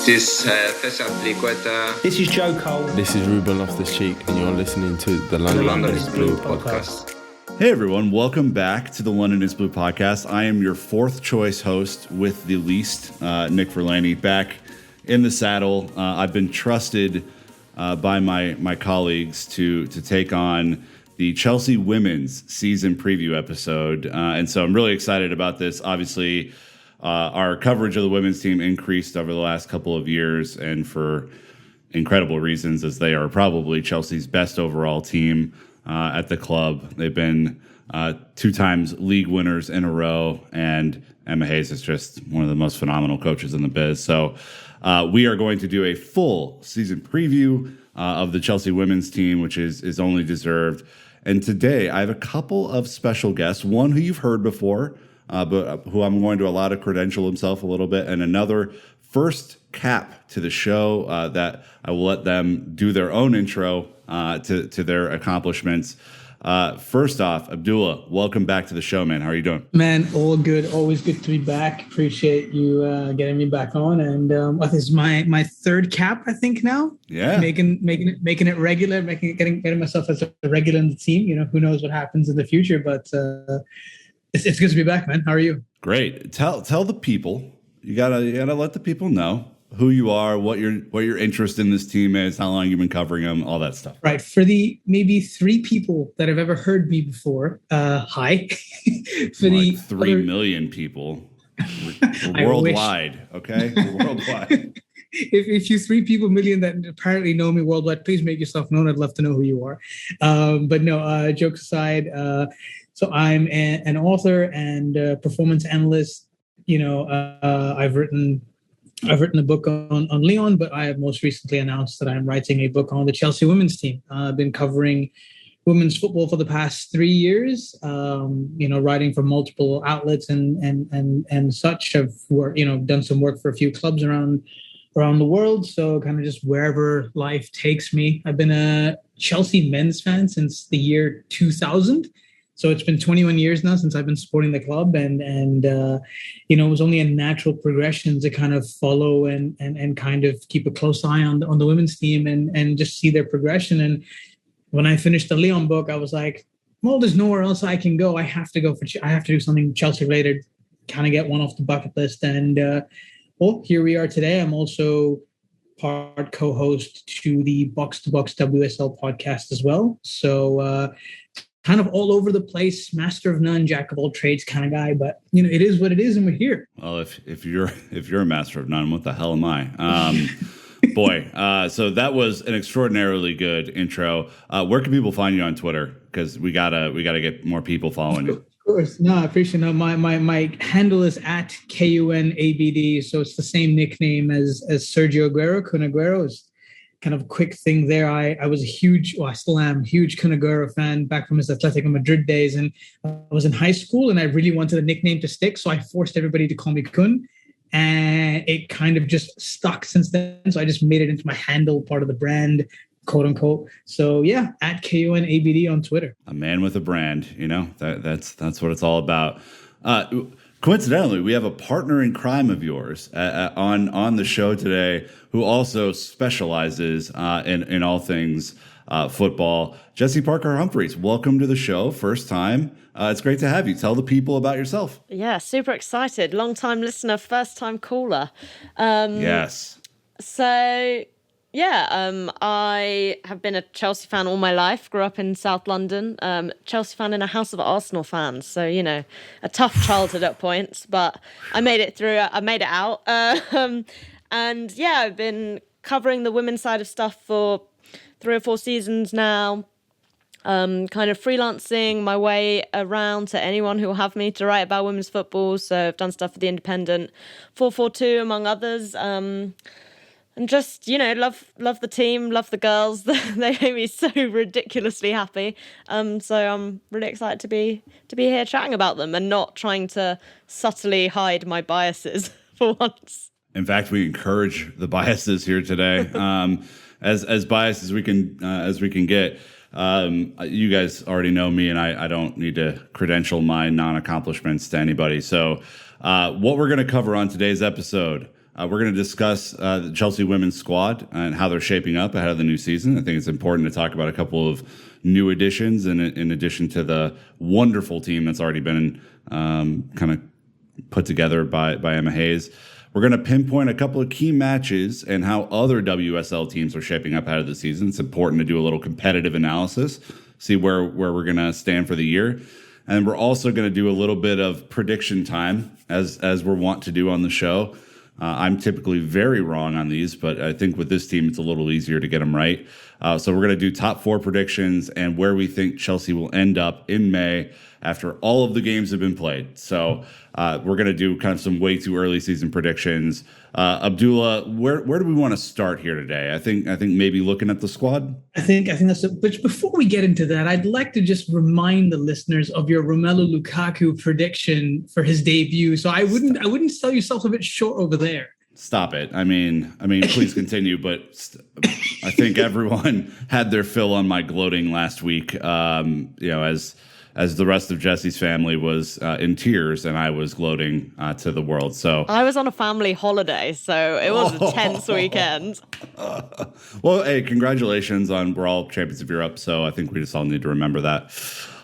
This is Joe Cole. This is Ruben Loftus-Cheek, and you're listening to the London is Blue podcast. Hey everyone, welcome back to the London is Blue podcast. I am your fourth choice host with the least, Nick Verlaney, back in the saddle. I've been trusted by my colleagues to take on the Chelsea women's season preview episode. And so I'm really excited about this. Obviously, our coverage of the women's team increased over the last couple of years, and for incredible reasons, as they are probably Chelsea's best overall team at the club. They've been 2 times league winners in a row, and Emma Hayes is just one of the most phenomenal coaches in the biz. So we are going to do a full season preview of the Chelsea women's team, which is only deserved. And today I have a couple of special guests, one who you've heard before, but who I'm going to allow to credential himself a little bit, and another first cap to the show that I will let them do their own intro to their accomplishments. First off, Abdullah, welcome back to the show, man. How are you doing? Man, all good. Always good to be back. Appreciate you getting me back on. And this is my third cap, I think now. Yeah, making it regular, getting myself as a regular in the team. You know, who knows what happens in the future, but it's good to be back, man. How are you? Great. Tell the people. You gotta let the people know who you are, what your interest in this team is, how long you've been covering them, all that stuff. Right. For the maybe 3 people that have ever heard me before, hi. For the 3 million people worldwide, okay? Worldwide. If you 3 people million that apparently know me worldwide, please make yourself known. I'd love to know who you are. But no, jokes aside, so I'm an author and performance analyst. You know, I've written a book on Lyon, but I have most recently announced that I'm writing a book on the Chelsea women's team. I've been covering women's football for the past 3 years, writing for multiple outlets and such. I've done some work for a few clubs around the world. So kind of just wherever life takes me. I've been a Chelsea men's fan since the year 2000. So it's been 21 years now since I've been supporting the club, and it was only a natural progression to kind of follow and kind of keep a close eye on the women's team and just see their progression. And when I finished the Lyon book, I was like, well, there's nowhere else I can go. I have to do something Chelsea related, kind of get one off the bucket list. And here we are today. I'm also part co-host to the Box to Box WSL podcast as well. So kind of all over the place, master of none, jack of all trades kind of guy, but it is what it is, and we're here. Well, if you're a master of none, what the hell am I? Boy, so that was an extraordinarily good intro. Where can people find you on Twitter? Because we gotta get more people following you. Of course, no, I appreciate it. My handle is at KUNABD, so it's the same nickname as Sergio Aguero. Kun Aguero is kind of a quick thing there. I was I still am a huge Kun Aguero fan back from his Atletico Madrid days. And I was in high school and I really wanted a nickname to stick. So I forced everybody to call me Kun, and it kind of just stuck since then. So I just made it into my handle, part of the brand, quote unquote. So yeah, at KUNABD on Twitter. A man with a brand, that's what it's all about. Coincidentally, we have a partner in crime of yours on the show today who also specializes in all things football. Jesse Parker Humphreys, welcome to the show. First time. It's great to have you. Tell the people about yourself. Yeah, super excited. Long time listener, first time caller. Yes. So, yeah, I have been a Chelsea fan all my life. Grew up in South London. Chelsea fan in a house of Arsenal fans. So, a tough childhood at points, but I made it through. I made it out. And yeah, I've been covering the women's side of stuff for 3 or 4 seasons now. Kind of freelancing my way around to anyone who will have me to write about women's football. So I've done stuff for The Independent, 442, among others. And just, love the team, love the girls. They make me so ridiculously happy. So I'm really excited to be here chatting about them and not trying to subtly hide my biases for once. In fact, we encourage the biases here today, as biased as we can get. You guys already know me, and I don't need to credential my non-accomplishments to anybody. So what we're going to cover on today's episode, We're going to discuss the Chelsea women's squad and how they're shaping up ahead of the new season. I think it's important to talk about a couple of new additions in addition to the wonderful team that's already been kind of put together by Emma Hayes. We're going to pinpoint a couple of key matches and how other WSL teams are shaping up ahead of the season. It's important to do a little competitive analysis, see where we're going to stand for the year. And we're also going to do a little bit of prediction time, as we're wont to do on the show. I'm typically very wrong on these, but I think with this team, it's a little easier to get them right. So we're going to do top 4 predictions and where we think Chelsea will end up in May after all of the games have been played. So we're going to do kind of some way too early season predictions. Abdullah, where do we want to start here today? I think maybe looking at the squad. I think that's it. But before we get into that, I'd like to just remind the listeners of your Romelu Lukaku prediction for his debut. So I wouldn't sell yourself a bit short over there. Stop it. I mean, please continue. But I think everyone had their fill on my gloating last week. As the rest of Jesse's family was in tears, and I was gloating to the world. So I was on a family holiday, so it was a tense weekend. Well, hey, congratulations we're all champions of Europe. So I think we just all need to remember that.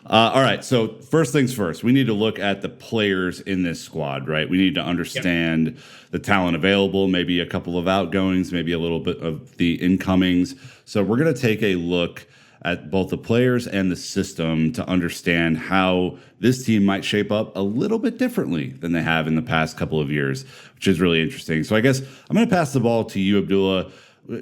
All right. So first things first, we need to look at the players in this squad, right? We need to understand the talent available, maybe a couple of outgoings, maybe a little bit of the incomings. So we're going to take a look at both the players and the system to understand how this team might shape up a little bit differently than they have in the past couple of years, which is really interesting. So I guess I'm going to pass the ball to you, Abdullah.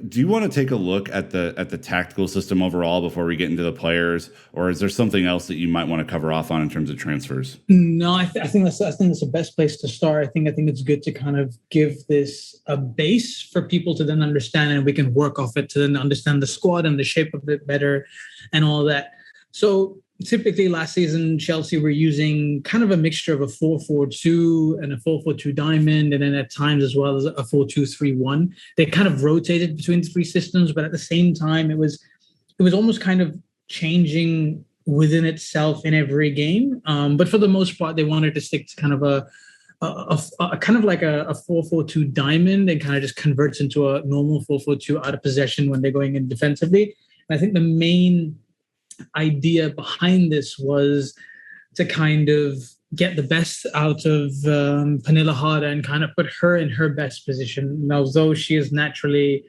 Do you want to take a look at the tactical system overall before we get into the players, or is there something else that you might want to cover off on in terms of transfers? No, I think that's the best place to start. I think it's good to kind of give this a base for people to then understand, and we can work off it to then understand the squad and the shape of it better, and all that. So typically last season, Chelsea were using kind of a mixture of a 4-4-2 and a 4-4-2 diamond, and then at times as well as a 4-2-3-1. They kind of rotated between the 3 systems, but at the same time, it was almost kind of changing within itself in every game. But for the most part, they wanted to stick to kind of a kind of like a 4-4-2 diamond, and kind of just converts into a normal 4-4-2 out of possession when they're going in defensively. And I think the main idea behind this was to kind of get the best out of Pernille Harder and kind of put her in her best position. Now, although she is naturally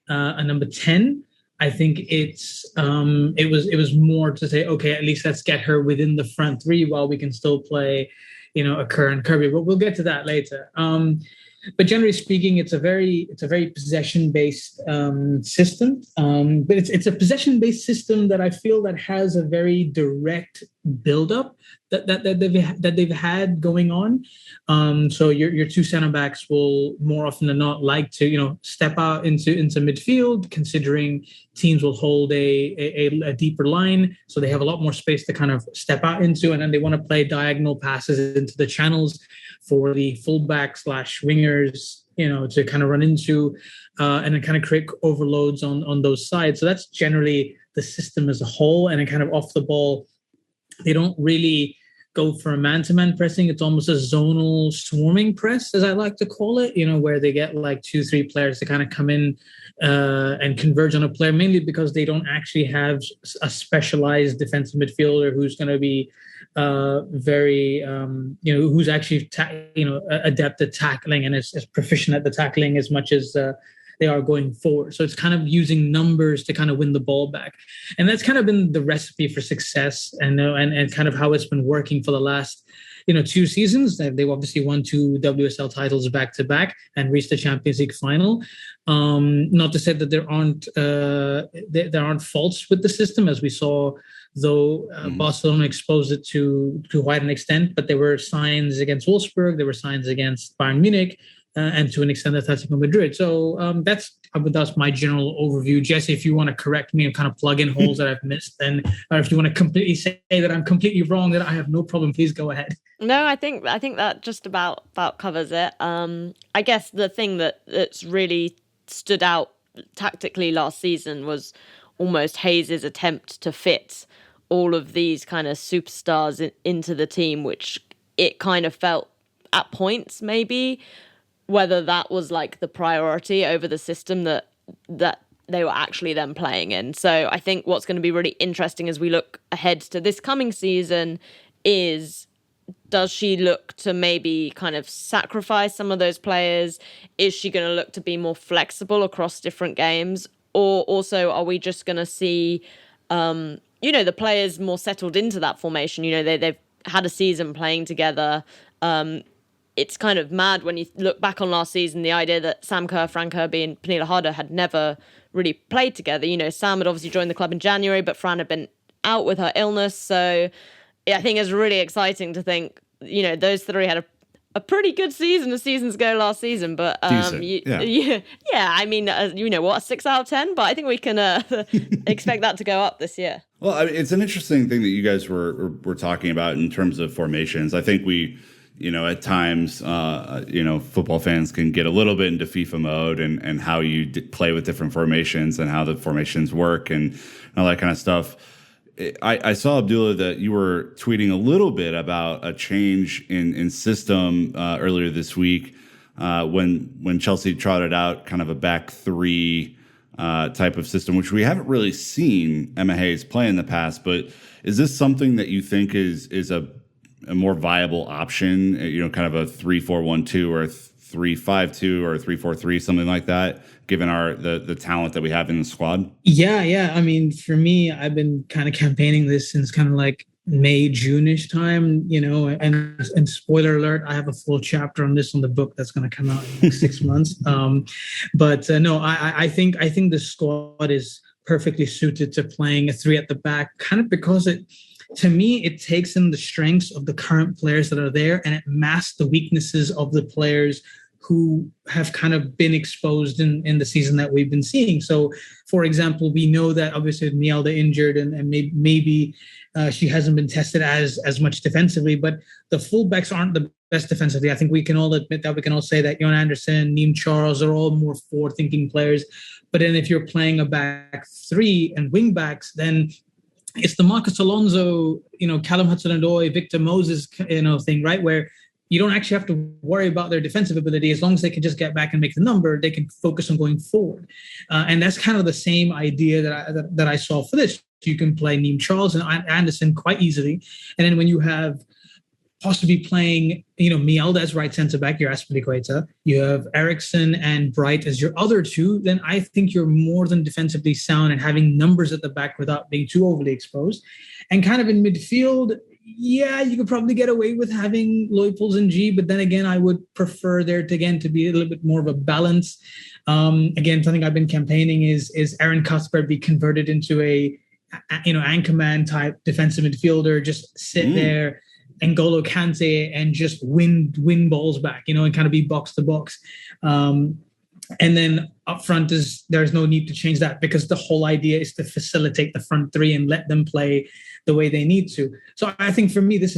a number 10, I think it was more to say, okay, at least let's get her within the front 3 while we can still play, a Kerr and Kirby. But we'll get to that later. But generally speaking, it's a very possession-based system. But it's a possession-based system that I feel that has a very direct build-up that they've had going on. So your 2 center backs will more often than not like to step out into midfield, considering teams will hold a deeper line, so they have a lot more space to kind of step out into, and then they want to play diagonal passes into the channels for the fullback / wingers, to kind of run into, and then kind of create overloads on those sides. So that's generally the system as a whole. And then kind of off the ball, they don't really go for a man-to-man pressing. It's almost a zonal swarming press, as I like to call it, where they get like 2-3 players to kind of come in and converge on a player, mainly because they don't actually have a specialized defensive midfielder who's going to be very, who's actually, adept at tackling and is proficient at the tackling as much as they are going forward. So it's kind of using numbers to kind of win the ball back. And that's kind of been the recipe for success and kind of how it's been working for the last, 2 seasons. They've obviously won 2 WSL titles back to back and reached the Champions League final. Not to say that there aren't faults with the system, as we saw, though Barcelona exposed it to quite an extent, but there were signs against Wolfsburg, there were signs against Bayern Munich, and to an extent Atletico Madrid. So that's my general overview. Jesse, if you want to correct me and kind of plug in holes that I've missed, then, or if you want to completely say that I'm completely wrong, then I have no problem. Please go ahead. No, I think that just about covers it. I guess the thing that's really stood out tactically last season was almost Hayes' attempt to fit all of these kind of superstars into the team, which it kind of felt at points maybe whether that was like the priority over the system that they were actually then playing in. So I think what's going to be really interesting as we look ahead to this coming season is, does she look to maybe kind of sacrifice some of those players? Is she going to look to be more flexible across different games? Or also, are we just going to see, the players more settled into that formation? They've had a season playing together. It's kind of mad when you look back on last season, the idea that Sam Kerr, Fran Kirby, and Pernille Harder had never really played together. Sam had obviously joined the club in January, but Fran had been out with her illness. So yeah, I think it's really exciting to think, those three had a pretty good season as seasons go last season. But yeah, I mean, a 6 out of 10. But I think we can expect that to go up this year. Well, I mean, it's an interesting thing that you guys were talking about in terms of formations. I think we, at times, football fans can get a little bit into FIFA mode and how you play with different formations and how the formations work and all that kind of stuff. I saw, Abdullah, that you were tweeting a little bit about a change in system earlier this week when Chelsea trotted out kind of a back three type of system, which we haven't really seen Emma Hayes play in the past. But is this something that you think is a more viable option, kind of a 3-4-1-2 or a 3-5-2 or a 3-4-3, something like that, given the talent that we have in the squad? Yeah. I mean, for me, I've been kind of campaigning this since kind of like May, June-ish time, and spoiler alert, I have a full chapter on this on the book that's going to come out in 6 months. No, I think the squad is perfectly suited to playing a three at the back, kind of because to me, it takes in the strengths of the current players that are there and it masks the weaknesses of the players who have kind of been exposed in the season that we've been seeing. So, for example, we know that obviously Mielda injured and maybe she hasn't been tested as much defensively, but the fullbacks aren't the best defensively. I think we can all admit that. We can all say that Jon Anderson, Neem Charles are all more forward-thinking players. But then if you're playing a back three and wing backs, then it's the Marcus Alonso, Callum Hudson-Odoi, Victor Moses, thing, right? Where you don't actually have to worry about their defensive ability. As long as they can just get back and make the number, they can focus on going forward. And that's kind of the same idea that I saw for this. You can play Neem Charles and Anderson quite easily. And then when you have possibly playing, Mielda as right centre back, your Aspilicueta, you have Eriksson and Bright as your other two, then I think you're more than defensively sound and having numbers at the back without being too overly exposed. And kind of in midfield, yeah, you could probably get away with having Leupolz and G, but then again, I would prefer there to be a little bit more of a balance. Again, something I've been campaigning is Aaron Cuthbert be converted into a anchorman type defensive midfielder, just sit there, N'Golo Kante, and just win balls back, and kind of be box to box. And then up front there's no need to change that because the whole idea is to facilitate the front three and let them play the way they need to. So I think for me, this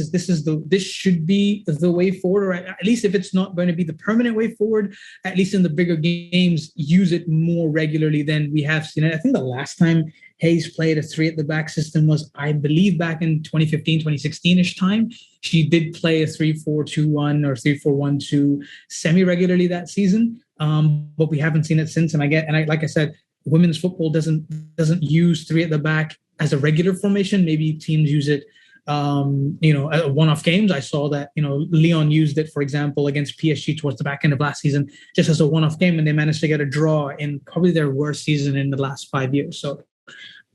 should be the way forward, or at least if it's not going to be the permanent way forward, at least in the bigger games, use it more regularly than we have seen it. I think the last time Hayes played a three at the back system was, I believe, back in 2015, 2016-ish time. She did play a 3-4-2-1 or 3-4-1-2 semi-regularly that season. But we haven't seen it since. Like I said, women's football doesn't use three at the back as a regular formation. Maybe teams use it, at one-off games. I saw that, Lyon used it, for example, against PSG towards the back end of last season, just as a one-off game, and they managed to get a draw in probably their worst season in the last 5 years. So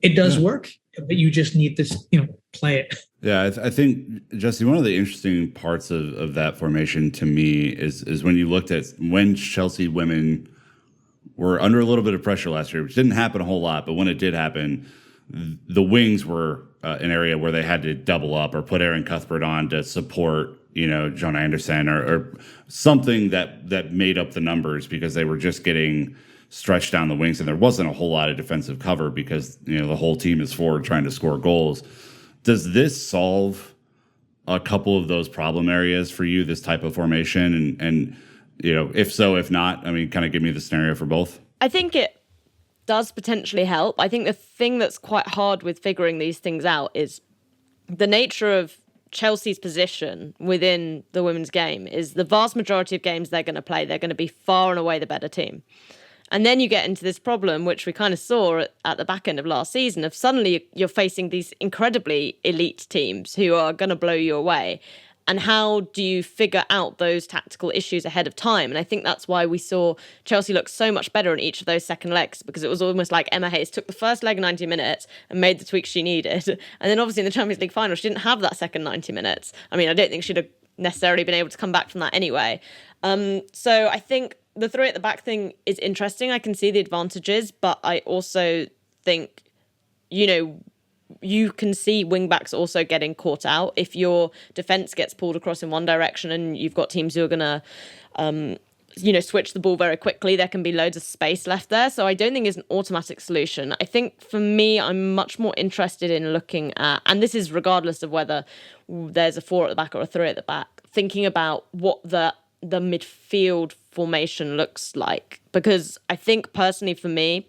it does work, but you just need to, play it. Yeah, I think, Jesse, one of the interesting parts of that formation to me is when you looked at when Chelsea women were under a little bit of pressure last year, which didn't happen a whole lot, but when it did happen, the wings were an area where they had to double up or put Aaron Cuthbert on to support, Jon Anderson or something that made up the numbers because they were just getting stretched down the wings and there wasn't a whole lot of defensive cover because, the whole team is forward trying to score goals. Does this solve a couple of those problem areas for you, this type of formation? And if so, if not, kind of give me the scenario for both. I think it does potentially help. I think the thing that's quite hard with figuring these things out is the nature of Chelsea's position within the women's game is the vast majority of games they're going to play, they're going to be far and away the better team. And then you get into this problem, which we kind of saw at the back end of last season, of suddenly you're facing these incredibly elite teams who are going to blow you away. And how do you figure out those tactical issues ahead of time? And I think that's why we saw Chelsea look so much better in each of those second legs, because it was almost like Emma Hayes took the first leg 90 minutes and made the tweaks she needed. And then obviously in the Champions League final, she didn't have that second 90 minutes. I mean, I don't think she'd have necessarily been able to come back from that anyway. So I think the three at the back thing is interesting. I can see the advantages, but I also think, you can see wing-backs also getting caught out. If your defence gets pulled across in one direction and you've got teams who are going to, switch the ball very quickly, there can be loads of space left there. So I don't think it's an automatic solution. I think for me, I'm much more interested in looking at, and this is regardless of whether there's a 4 at the back or a 3 at the back, thinking about what the midfield formation looks like. Because I think personally for me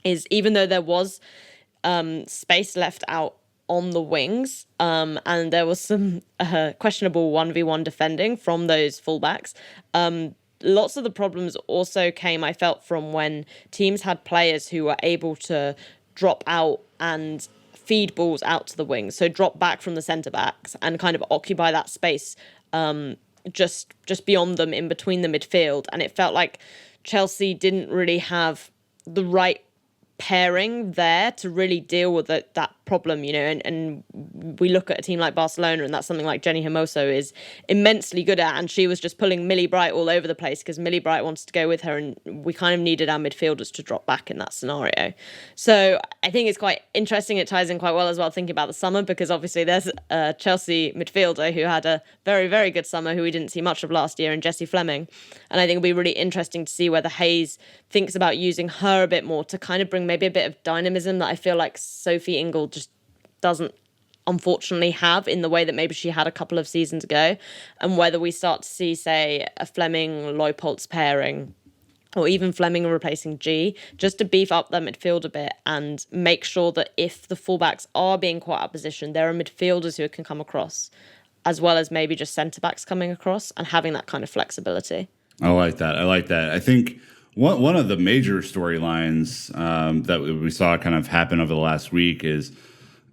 is, even though there was space left out on the wings, and there was some questionable 1v1 defending from those fullbacks. Lots of the problems also came, I felt, from when teams had players who were able to drop out and feed balls out to the wings. So drop back from the centre-backs and kind of occupy that space just beyond them, in between the midfield. And it felt like Chelsea didn't really have the right pairing there to really deal with that problem, and we look at a team like Barcelona, and that's something like Jenny Hermoso is immensely good at, and she was just pulling Millie Bright all over the place because Millie Bright wanted to go with her, and we kind of needed our midfielders to drop back in that scenario. So I think it's quite interesting. It ties in quite well as well, thinking about the summer, because obviously there's a Chelsea midfielder who had a very, very good summer who we didn't see much of last year, in Jessie Fleming, and I think it'll be really interesting to see whether Hayes thinks about using her a bit more to kind of bring maybe a bit of dynamism that I feel like Sophie Ingle just doesn't unfortunately have in the way that maybe she had a couple of seasons ago, and whether we start to see, say, a Fleming-Leupolz pairing, or even Fleming replacing G, just to beef up that midfield a bit and make sure that if the fullbacks are being caught out of position, there are midfielders who can come across, as well as maybe just centre-backs coming across, and having that kind of flexibility. I like that. I think one of the major storylines that we saw kind of happen over the last week is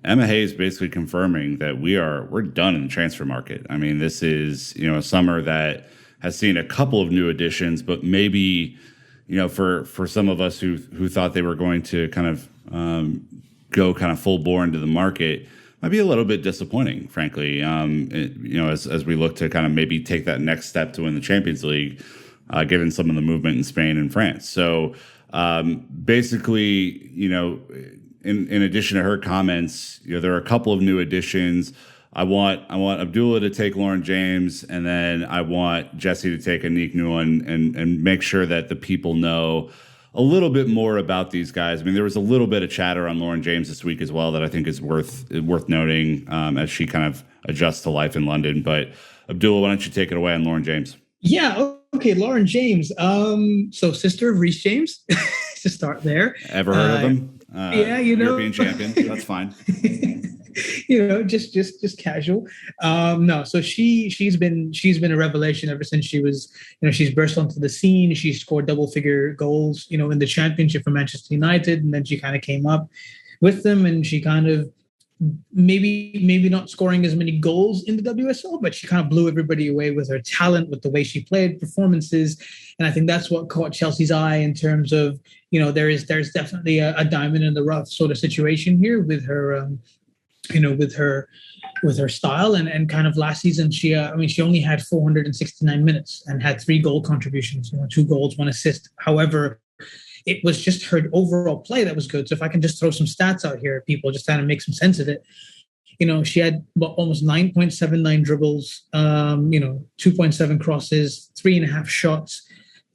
Emma Hayes basically confirming that we're done in the transfer market. I mean, this is, a summer that has seen a couple of new additions, but maybe, for some of us who thought they were going to kind of go kind of full bore into the market, might be a little bit disappointing, frankly. As we look to kind of maybe take that next step to win the Champions League, given some of the movement in Spain and France. So basically, in addition to her comments, there are a couple of new additions. I want Abdullah to take Lauren James, and then I want Jessie to take Anique Nguyen, and make sure that the people know a little bit more about these guys. I mean, there was a little bit of chatter on Lauren James this week as well that I think is worth noting as she kind of adjusts to life in London. But Abdullah, why don't you take it away on Lauren James? Yeah, okay, Lauren James. So sister of Reece James, to start there. Ever heard of him? Yeah, European champion. That's fine. Just casual. No, so she's been a revelation ever since she was, she's burst onto the scene. She scored double-figure goals, in the championship for Manchester United, and then she kind of came up with them, and she kind of maybe not scoring as many goals in the WSL, but she kind of blew everybody away with her talent, with the way she played, performances. And I think that's what caught Chelsea's eye in terms of, there's definitely a diamond in the rough sort of situation here with her, with her style. And kind of last season, she only had 469 minutes and had 3 goal contributions, 2 goals, 1 assist. However, it was just her overall play that was good. So if I can just throw some stats out here, people, just kind of make some sense of it. She had almost 9.79 dribbles, 2.7 crosses, 3.5 shots.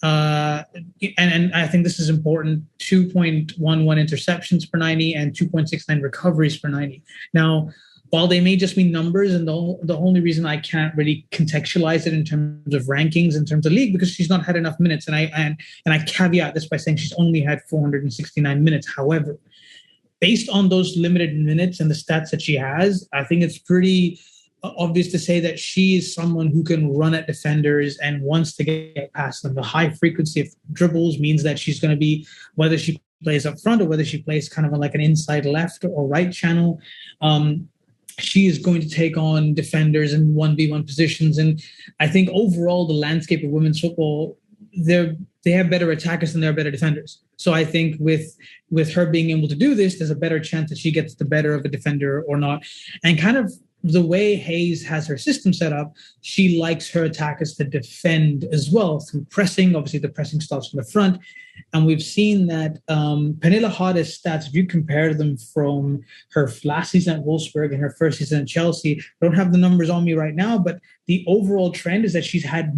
And I think this is important, 2.11 interceptions per 90 and 2.69 recoveries per 90. Now, while they may just be numbers, and the only reason I can't really contextualize it in terms of rankings, in terms of league, because she's not had enough minutes, and I caveat this by saying she's only had 469 minutes. However, based on those limited minutes and the stats that she has, I think it's pretty obvious to say that she is someone who can run at defenders and wants to get past them. The high frequency of dribbles means that she's going to be, whether she plays up front or whether she plays kind of like an inside left or right channel, she is going to take on defenders in 1v1 positions. And I think overall, the landscape of women's football, they have better attackers than they are better defenders. So I think with her being able to do this, there's a better chance that she gets the better of a defender or not. And kind of the way Hayes has her system set up, she likes her attackers to defend as well through pressing. Obviously, the pressing starts from the front. And we've seen that Pernille Harder's stats, if you compare them from her last season at Wolfsburg and her first season at Chelsea, I don't have the numbers on me right now, but the overall trend is that she's had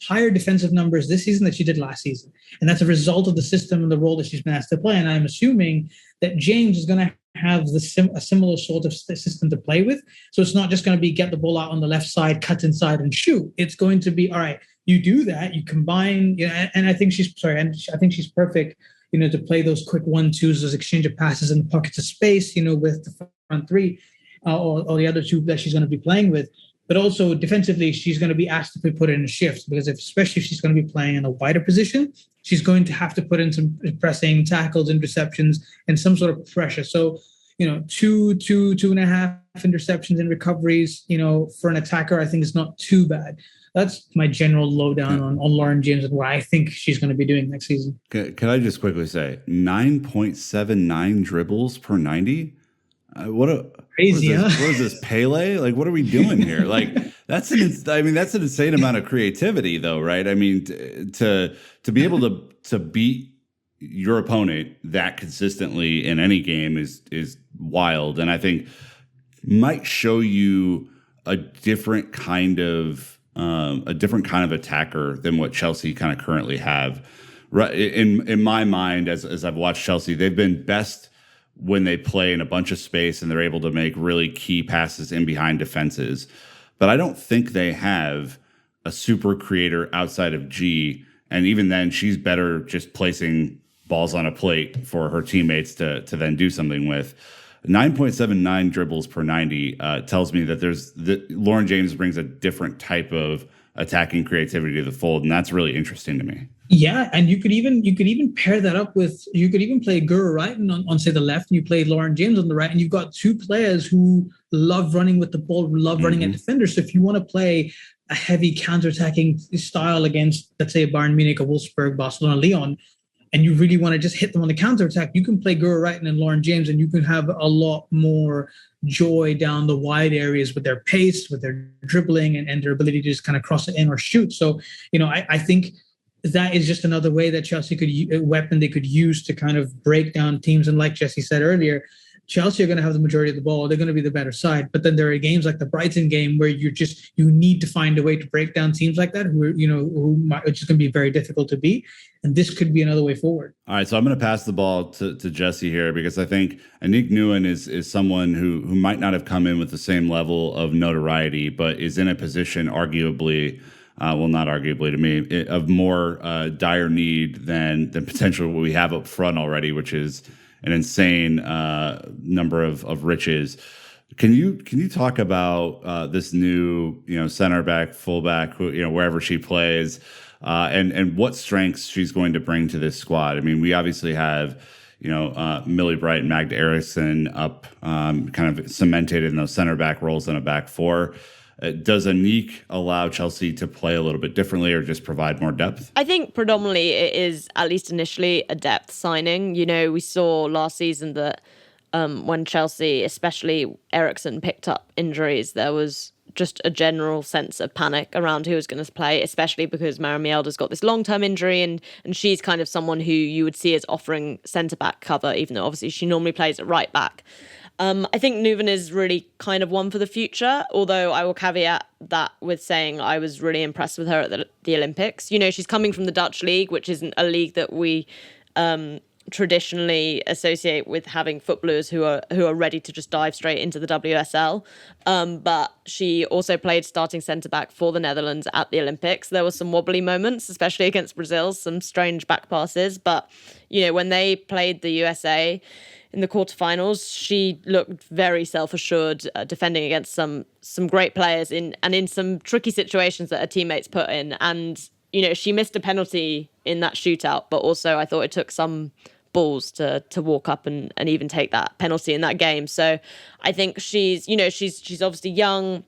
higher defensive numbers this season than she did last season. And that's a result of the system and the role that she's been asked to play. And I'm assuming that James is going to have a similar sort of system to play with. So it's not just going to be get the ball out on the left side, cut inside and shoot. It's going to be, all right, you do that, you combine, and I think she's perfect, to play those quick 1-2s, those exchange of passes in the pockets of space, with the front three or the other two that she's going to be playing with. But also defensively, she's going to be asked to be put in a shift because especially if she's going to be playing in a wider position, she's going to have to put in some pressing, tackles, interceptions, and some sort of pressure. So, 2.5 interceptions and recoveries, for an attacker, I think is not too bad. That's my general lowdown on Lauren James and what I think she's going to be doing next season. Can I just quickly say 9.79 dribbles per 90? Crazy, what is this, Pele? Like, what are we doing here? Like, that's an insane amount of creativity, though, right? I mean, to be able to beat your opponent that consistently in any game is wild, and I think might show you a different kind of attacker than what Chelsea kind of currently have. Right in my mind, as I've watched Chelsea, they've been best when they play in a bunch of space and they're able to make really key passes in behind defenses. But I don't think they have a super creator outside of G. And even then, she's better just placing balls on a plate for her teammates to then do something with. 9.79 dribbles per 90 tells me that Lauren James brings a different type of attacking creativity to the fold, and that's really interesting to me. Yeah, and you could even pair that up with, you could even play Gura right on say the left, and you play Lauren James on the right, and you've got two players who love running with the ball, love running at defenders. So if you want to play a heavy counterattacking style against, let's say, Bayern Munich or Wolfsburg, Barcelona, Lyon, and you really want to just hit them on the counterattack, you can play Gura right and Lauren James, and you can have a lot more joy down the wide areas with their pace, with their dribbling, and their ability to just kind of cross it in or shoot. So, I think that is just another way that Chelsea a weapon they could use to kind of break down teams. And like Jesse said earlier, Chelsea are going to have the majority of the ball. They're going to be the better side. But then there are games like the Brighton game where you need to find a way to break down teams like that, which is going to be very difficult to beat. And this could be another way forward. All right, so I'm going to pass the ball to Jesse here because I think Anik Nguyen is someone who might not have come in with the same level of notoriety, but is in a position arguably, not arguably to me, of more dire need than potentially what we have up front already, which is an insane number of riches. Can you talk about this new center back, fullback, wherever she plays, and what strengths she's going to bring to this squad? I mean, we obviously have Millie Bright and Magda Eriksson up, kind of cemented in those center back roles in a back four. Does Anik allow Chelsea to play a little bit differently or just provide more depth? I think predominantly it is, at least initially, a depth signing. We saw last season that when Chelsea, especially Eriksson, picked up injuries, there was just a general sense of panic around who was going to play, especially because Mara Mielder's got this long-term injury and she's kind of someone who you would see as offering centre-back cover, even though obviously she normally plays at right back. I think Nguyen is really kind of one for the future, although I will caveat that with saying I was really impressed with her at the Olympics. She's coming from the Dutch league, which isn't a league that we traditionally associate with having footballers who are ready to just dive straight into the WSL. But she also played starting centre back for the Netherlands at the Olympics. There were some wobbly moments, especially against Brazil, some strange back passes. But, when they played the USA in the quarterfinals, she looked very self-assured, defending against some great players in some tricky situations that her teammates put in. And, she missed a penalty in that shootout, but also I thought it took some balls to walk up and even take that penalty in that game. So I think she's obviously young.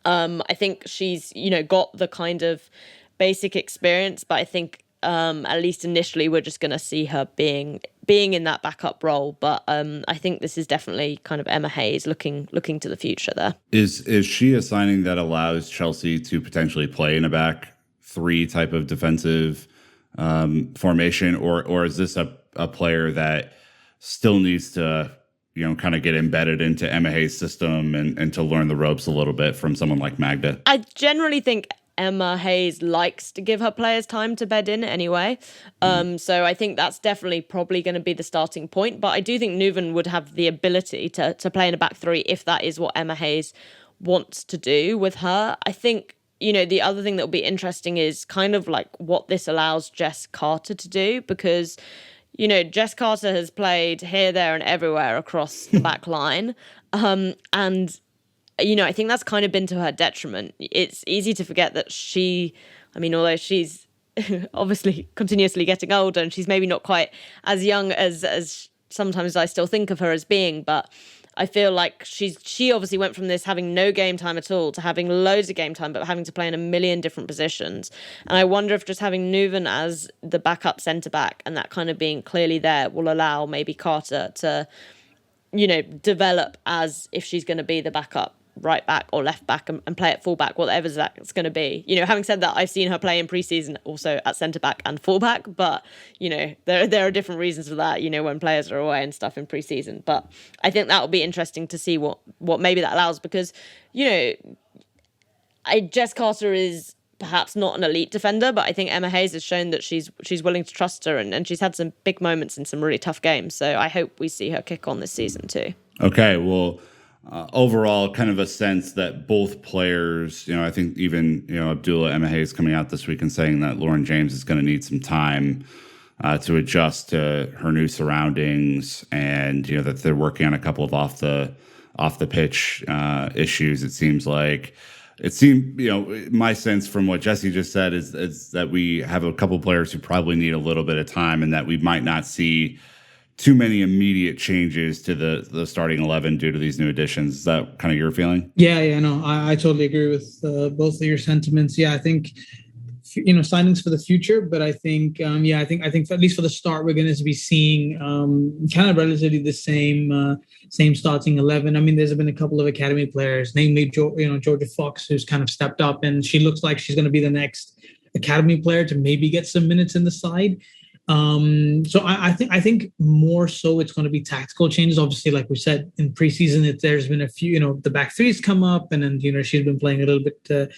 I think she's, got the kind of basic experience, but I think at least initially we're just going to see her being in that backup role. But I think this is definitely kind of Emma Hayes looking to the future there. Is she a signing that allows Chelsea to potentially play in a back three type of defensive formation, or is this a player that still needs to kind of get embedded into Emma Hayes' system and to learn the ropes a little bit from someone like Magda? I generally think Emma Hayes likes to give her players time to bed in anyway. So I think that's definitely probably going to be the starting point. But I do think Nuven would have the ability to play in a back three if that is what Emma Hayes wants to do with her. I think, the other thing that will be interesting is kind of like what this allows Jess Carter to do, because Jess Carter has played here, there, and everywhere across the back line. And, I think that's kind of been to her detriment. It's easy to forget that although she's obviously continuously getting older and she's maybe not quite as young as sometimes I still think of her as being, but I feel like she obviously went from this having no game time at all to having loads of game time, but having to play in a million different positions. And I wonder if just having Nuven as the backup centre back and that kind of being clearly there will allow maybe Carter to, develop as if she's going to be the backup right back or left back and play at full back, whatever that's going to be. Having said that, I've seen her play in pre-season also at centre back and full back, but there are different reasons for that, when players are away and stuff in pre-season. But I think that will be interesting to see what maybe that allows, because Jess Carter is perhaps not an elite defender, but I think Emma Hayes has shown that she's willing to trust her, and she's had some big moments in some really tough games. So I hope we see her kick on this season too. Okay, well, overall, kind of a sense that both players, I think even, Abdullah Emma Hayes coming out this week and saying that Lauren James is going to need some time to adjust to her new surroundings, and, that they're working on a couple of off the pitch issues. It seemed, my sense from what Jesse just said is that we have a couple players who probably need a little bit of time, and that we might not see too many immediate changes to the starting 11 due to these new additions. Is that kind of your feeling? Yeah, no, I totally agree with both of your sentiments. Yeah, I think signings for the future, but I think I think at least for the start we're going to be seeing kind of relatively the same starting 11. I mean, there's been a couple of academy players, namely Georgia Fox, who's kind of stepped up, and she looks like she's going to be the next academy player to maybe get some minutes in the side. So I think more so it's going to be tactical changes. Obviously, like we said in preseason, there's been a few, the back threes come up, and then she's been playing a little bit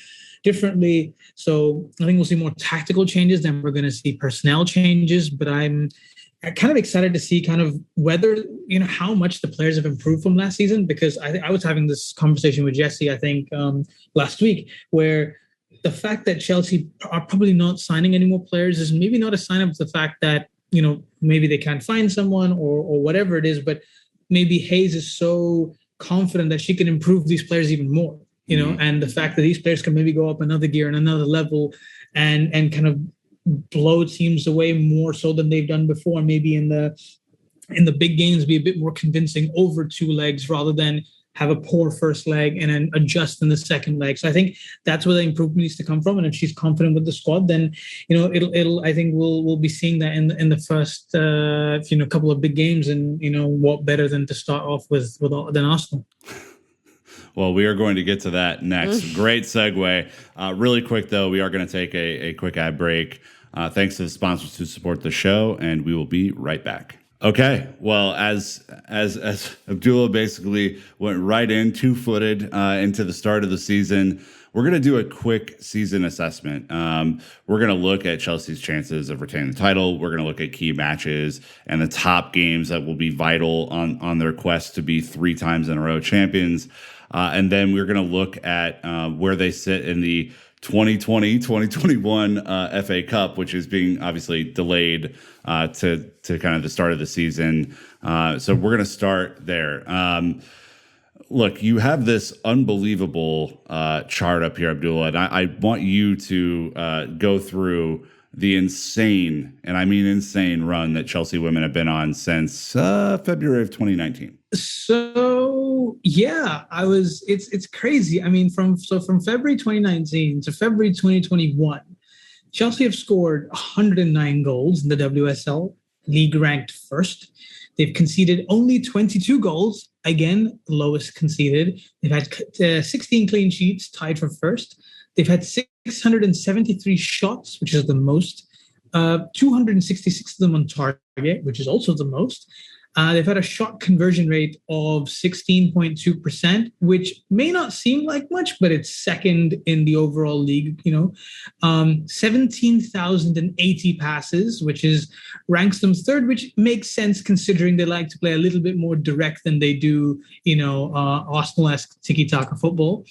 differently. So I think we'll see more tactical changes than we're going to see personnel changes. But I'm kind of excited to see kind of whether how much the players have improved from last season, because I was having this conversation with Jesse, I think last week, where the fact that Chelsea are probably not signing any more players is maybe not a sign of the fact that, maybe they can't find someone or whatever it is, but maybe Hayes is so confident that she can improve these players even more, and the fact that these players can maybe go up another gear and another level and kind of blow teams away more so than they've done before, maybe in the big games be a bit more convincing over two legs rather than have a poor first leg and then adjust in the second leg. So I think that's where the improvement needs to come from. And if she's confident with the squad, then I think we'll be seeing that in the first couple of big games. And what better than to start off than Arsenal. Well, we are going to get to that next. Great segue. Really quick though, we are going to take a quick ad break. Thanks to the sponsors who support the show, and we will be right back. Okay, well, as Abdullah basically went right in, two-footed into the start of the season, we're going to do a quick season assessment. We're going to look at Chelsea's chances of retaining the title. We're going to look at key matches and the top games that will be vital on their quest to be 3 times in a row champions. And then we're going to look at where they sit in the 2020-2021 FA Cup, which is being obviously delayed to kind of the start of the season. So we're going to start there. Look, you have this unbelievable chart up here, Abdullah, and I want you to go through the insane, and I mean insane, run that Chelsea women have been on since February of 2019. So yeah, it's crazy. I mean, from February 2019 to February 2021, Chelsea have scored 109 goals in the WSL, league ranked first. They've conceded only 22 goals, again, lowest conceded. They've had 16 clean sheets, tied for first. They've had 673 shots, which is the most. 266 of them on target, which is also the most. They've had a shot conversion rate of 16.2%, which may not seem like much, but it's second in the overall league. 17,080 passes, which ranks them third, which makes sense considering they like to play a little bit more direct than they do, Arsenal-esque tiki-taka football.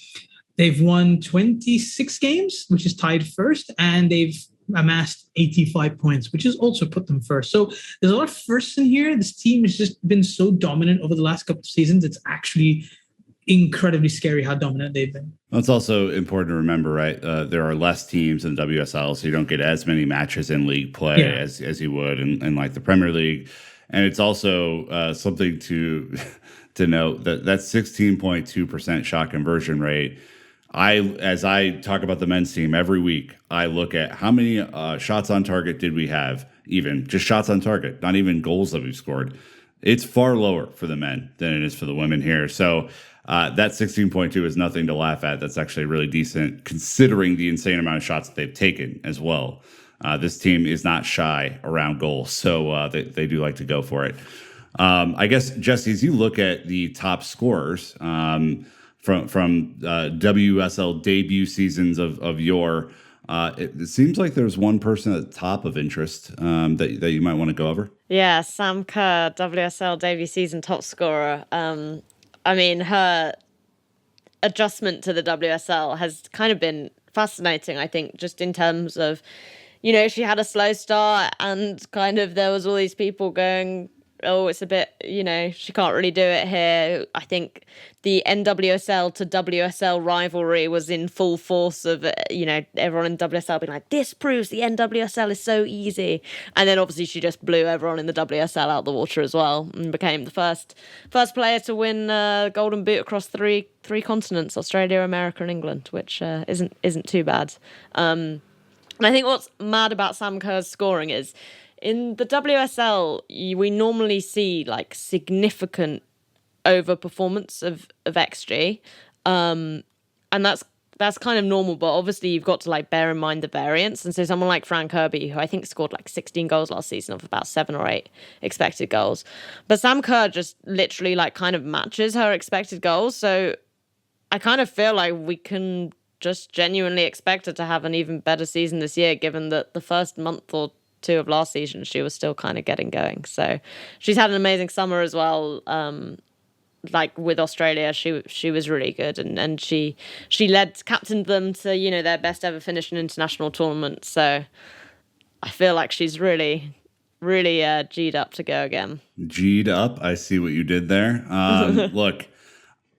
They've won 26 games, which is tied first, and they've amassed 85 points, which has also put them first. So there's a lot of firsts in here. This team has just been so dominant over the last couple of seasons. It's actually incredibly scary how dominant they've been. Well, it's also important to remember, right? There are less teams in the WSL, so you don't get as many matches in league play as you would in like the Premier League. And it's also something to note that 16.2% shot conversion rate. As I talk about the men's team every week, I look at how many shots on target did we have, even just shots on target, not even goals that we've scored. It's far lower for the men than it is for the women here. So that 16.2 is nothing to laugh at. That's actually really decent considering the insane amount of shots that they've taken as well. This team is not shy around goals, so they do like to go for it. I guess, Jesse, as you look at the top scorers, from WSL debut seasons of yore, it seems like there's one person at the top of interest that you might want to go over. Yeah, Sam Kerr, WSL debut season top scorer. I mean, her adjustment to the WSL has kind of been fascinating, I think, just in terms of, she had a slow start and kind of there was all these people going, oh, it's a bit, she can't really do it here. I think the NWSL to WSL rivalry was in full force of, everyone in WSL being like, this proves the NWSL is so easy. And then obviously she just blew everyone in the WSL out the water as well and became the first player to win Golden Boot across three continents, Australia, America and England, which isn't too bad. And I think what's mad about Sam Kerr's scoring is, in the WSL, we normally see like significant overperformance of XG, and that's kind of normal. But obviously, you've got to like bear in mind the variance. And so, someone like Fran Kirby, who I think scored like 16 goals last season of about 7 or 8 expected goals, but Sam Kerr just literally like kind of matches her expected goals. So I kind of feel like we can just genuinely expect her to have an even better season this year, given that the first month or 2 of last season she was still kind of getting going. So she's had an amazing summer as well. Like with Australia, she was really good, and she captained them to their best ever finish in international tournament. So I feel like she's really G'd up to go again. G'd up, I see what you did there. Look,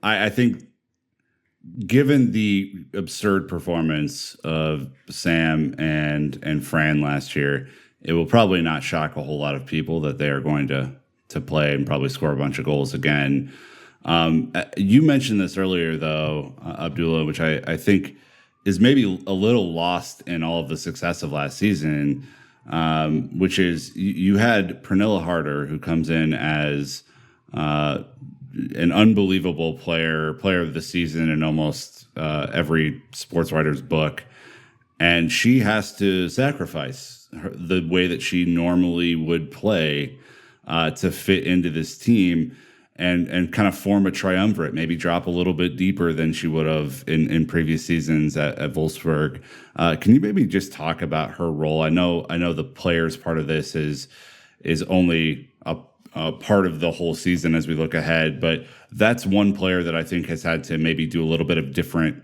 I think, given the absurd performance of Sam and Fran last year, it will probably not shock a whole lot of people that they are going to play and probably score a bunch of goals again. You mentioned this earlier, though, Abdullah, which I think is maybe a little lost in all of the success of last season, which is you had Pernilla Harder, who comes in as an unbelievable player of the season in almost every sports writer's book. And she has to sacrifice the way that she normally would play to fit into this team. and kind of form a triumvirate, maybe drop a little bit deeper than she would have in previous seasons at Wolfsburg. Can you maybe just talk about her role? I know the players part of this is only a part of the whole season as we look ahead, but that's one player that I think has had to maybe do a little bit of different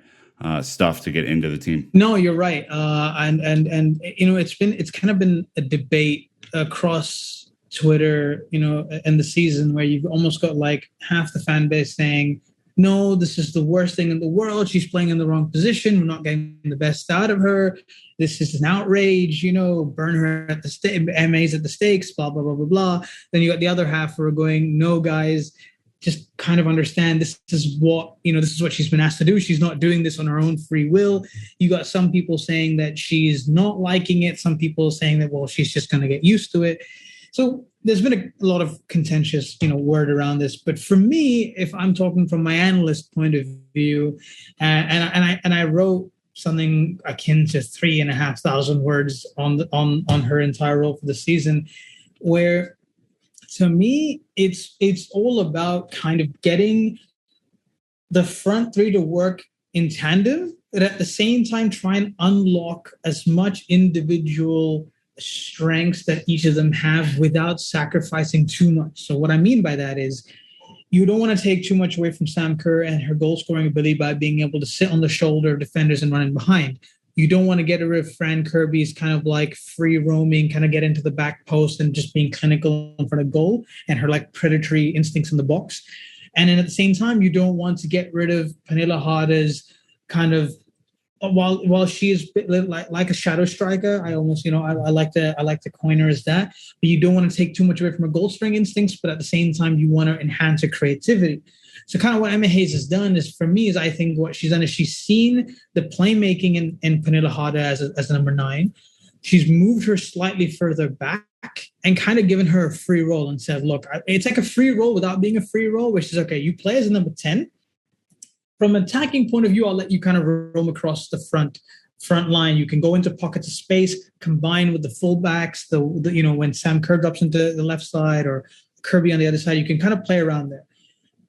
stuff to get into the team. No, you're right. And it's kind of been a debate across Twitter, in the season where you've almost got like half the fan base saying, no, this is the worst thing in the world. She's playing in the wrong position. We're not getting the best out of her. This is an outrage, burn her at the stake, MAs at the stakes, blah, blah, blah, blah, blah. Then you got the other half who are going, no, guys, just kind of understand this is what she's been asked to do. She's not doing this on her own free will. You got some people saying that she's not liking it. Some people saying that, well, she's just going to get used to it. So there's been a lot of contentious, word around this. But for me, if I'm talking from my analyst point of view, and I wrote something akin to 3,500 words on her entire role for the season, where to me it's all about kind of getting the front three to work in tandem, but at the same time try and unlock as much individual strengths that each of them have without sacrificing too much. So what I mean by that is you don't want to take too much away from Sam Kerr and her goal scoring ability by being able to sit on the shoulder of defenders and running behind. You don't want to get rid of Fran Kirby's kind of like free roaming, kind of get into the back post and just being clinical in front of goal and her like predatory instincts in the box. And then at the same time, you don't want to get rid of Pernille Harder's kind of, while she is like a shadow striker, I almost, I like to coin her as that, but you don't want to take too much away from her goal scoring instincts, but at the same time, you want to enhance her creativity. So kind of what Emma Hayes has done is, for me, is I think what she's done is she's seen the playmaking in Pernille Harder as a number 9. She's moved her slightly further back and kind of given her a free role and said, look, it's like a free role without being a free role, which is, okay, you play as a number 10. From an attacking point of view, I'll let you kind of roam across the front line. You can go into pockets of space, combine with the fullbacks, the when Sam Kerr drops into the left side or Kirby on the other side, you can kind of play around there.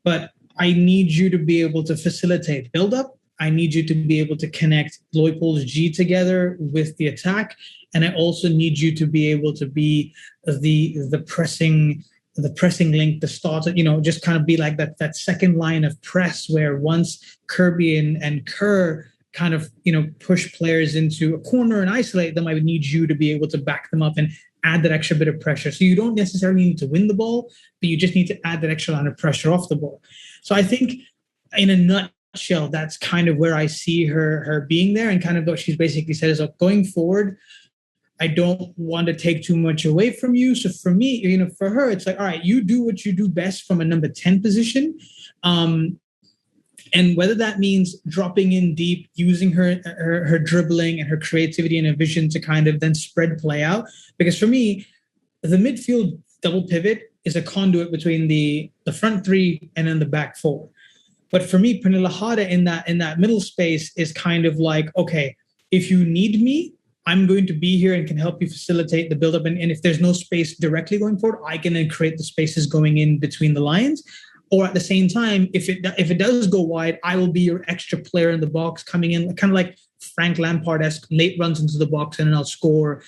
But I need you to be able to facilitate build-up. I need you to be able to connect Leopold's G together with the attack. And I also need you to be able to be the pressing link, the starter, just kind of be like that second line of press where once Kirby and Kerr kind of, push players into a corner and isolate them, I would need you to be able to back them up and add that extra bit of pressure. So you don't necessarily need to win the ball, but you just need to add that extra line of pressure off the ball. So I think in a nutshell, that's kind of where I see her being there, and kind of what she's basically said is, going forward, I don't want to take too much away from you. So for me, for her, it's like, all right, you do what you do best from a number 10 position. And whether that means dropping in deep, using her dribbling and her creativity and her vision to kind of then spread play out. Because for me, the midfield double pivot is a conduit between the front three and then the back four. But for me, Pernille Harder in that middle space is kind of like, okay, if you need me, I'm going to be here and can help you facilitate the buildup. And if there's no space directly going forward, I can then create the spaces going in between the lines. Or at the same time, if it does go wide, I will be your extra player in the box coming in, kind of like Frank Lampard-esque, late runs into the box and then I'll score,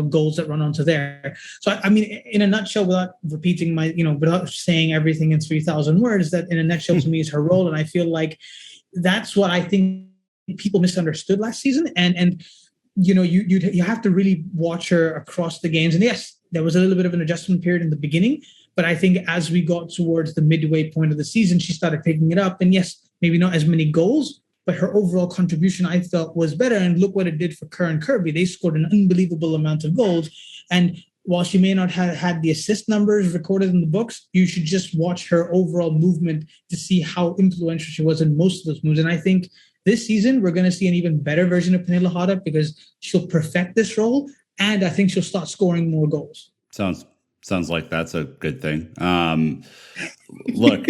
goals that run onto there. So, I mean, in a nutshell, without repeating without saying everything in 3,000 words, that in a nutshell to me is her role. And I feel like that's what I think people misunderstood last season. And you have to really watch her across the games. And yes, there was a little bit of an adjustment period in the beginning, but I think as we got towards the midway point of the season, she started picking it up. And yes, maybe not as many goals, but her overall contribution, I felt, was better. And look what it did for Kerr and Kirby. They scored an unbelievable amount of goals. And while she may not have had the assist numbers recorded in the books, you should just watch her overall movement to see how influential she was in most of those moves. And I think this season, we're going to see an even better version of Pernille Harder because she'll perfect this role. And I think she'll start scoring more goals. Sounds like that's a good thing. Look,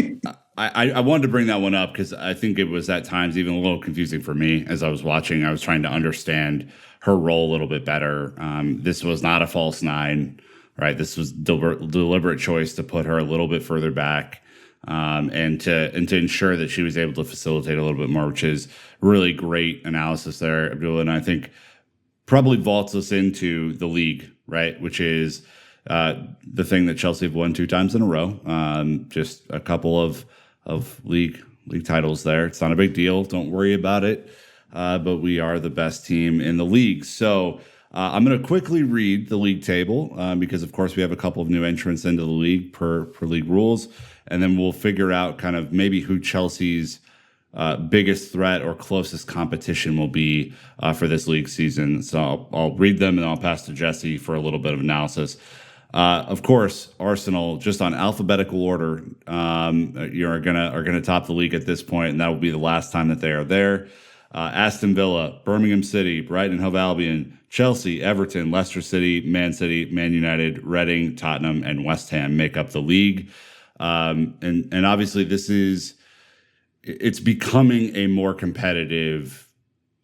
I wanted to bring that one up because I think it was at times even a little confusing for me as I was watching. I was trying to understand her role a little bit better. This was not a false 9, right? This was deliberate choice to put her a little bit further back. and to ensure that she was able to facilitate a little bit more, which is really great analysis there, Abdullah. And I think probably vaults us into the league, right? Which is the thing that Chelsea have won 2 times in a row. Just a couple of league titles there. It's not a big deal. Don't worry about it. But we are the best team in the league. So I'm going to quickly read the league table because, of course, we have a couple of new entrants into the league per league rules. And then we'll figure out kind of maybe who Chelsea's biggest threat or closest competition will be for this league season. So I'll read them and I'll pass to Jesse for a little bit of analysis. Of course, Arsenal, just on alphabetical order, are gonna top the league at this point, and that will be the last time that they are there. Aston Villa, Birmingham City, Brighton and Hove Albion, Chelsea, Everton, Leicester City, Man United, Reading, Tottenham, and West Ham make up the league. And obviously it's becoming a more competitive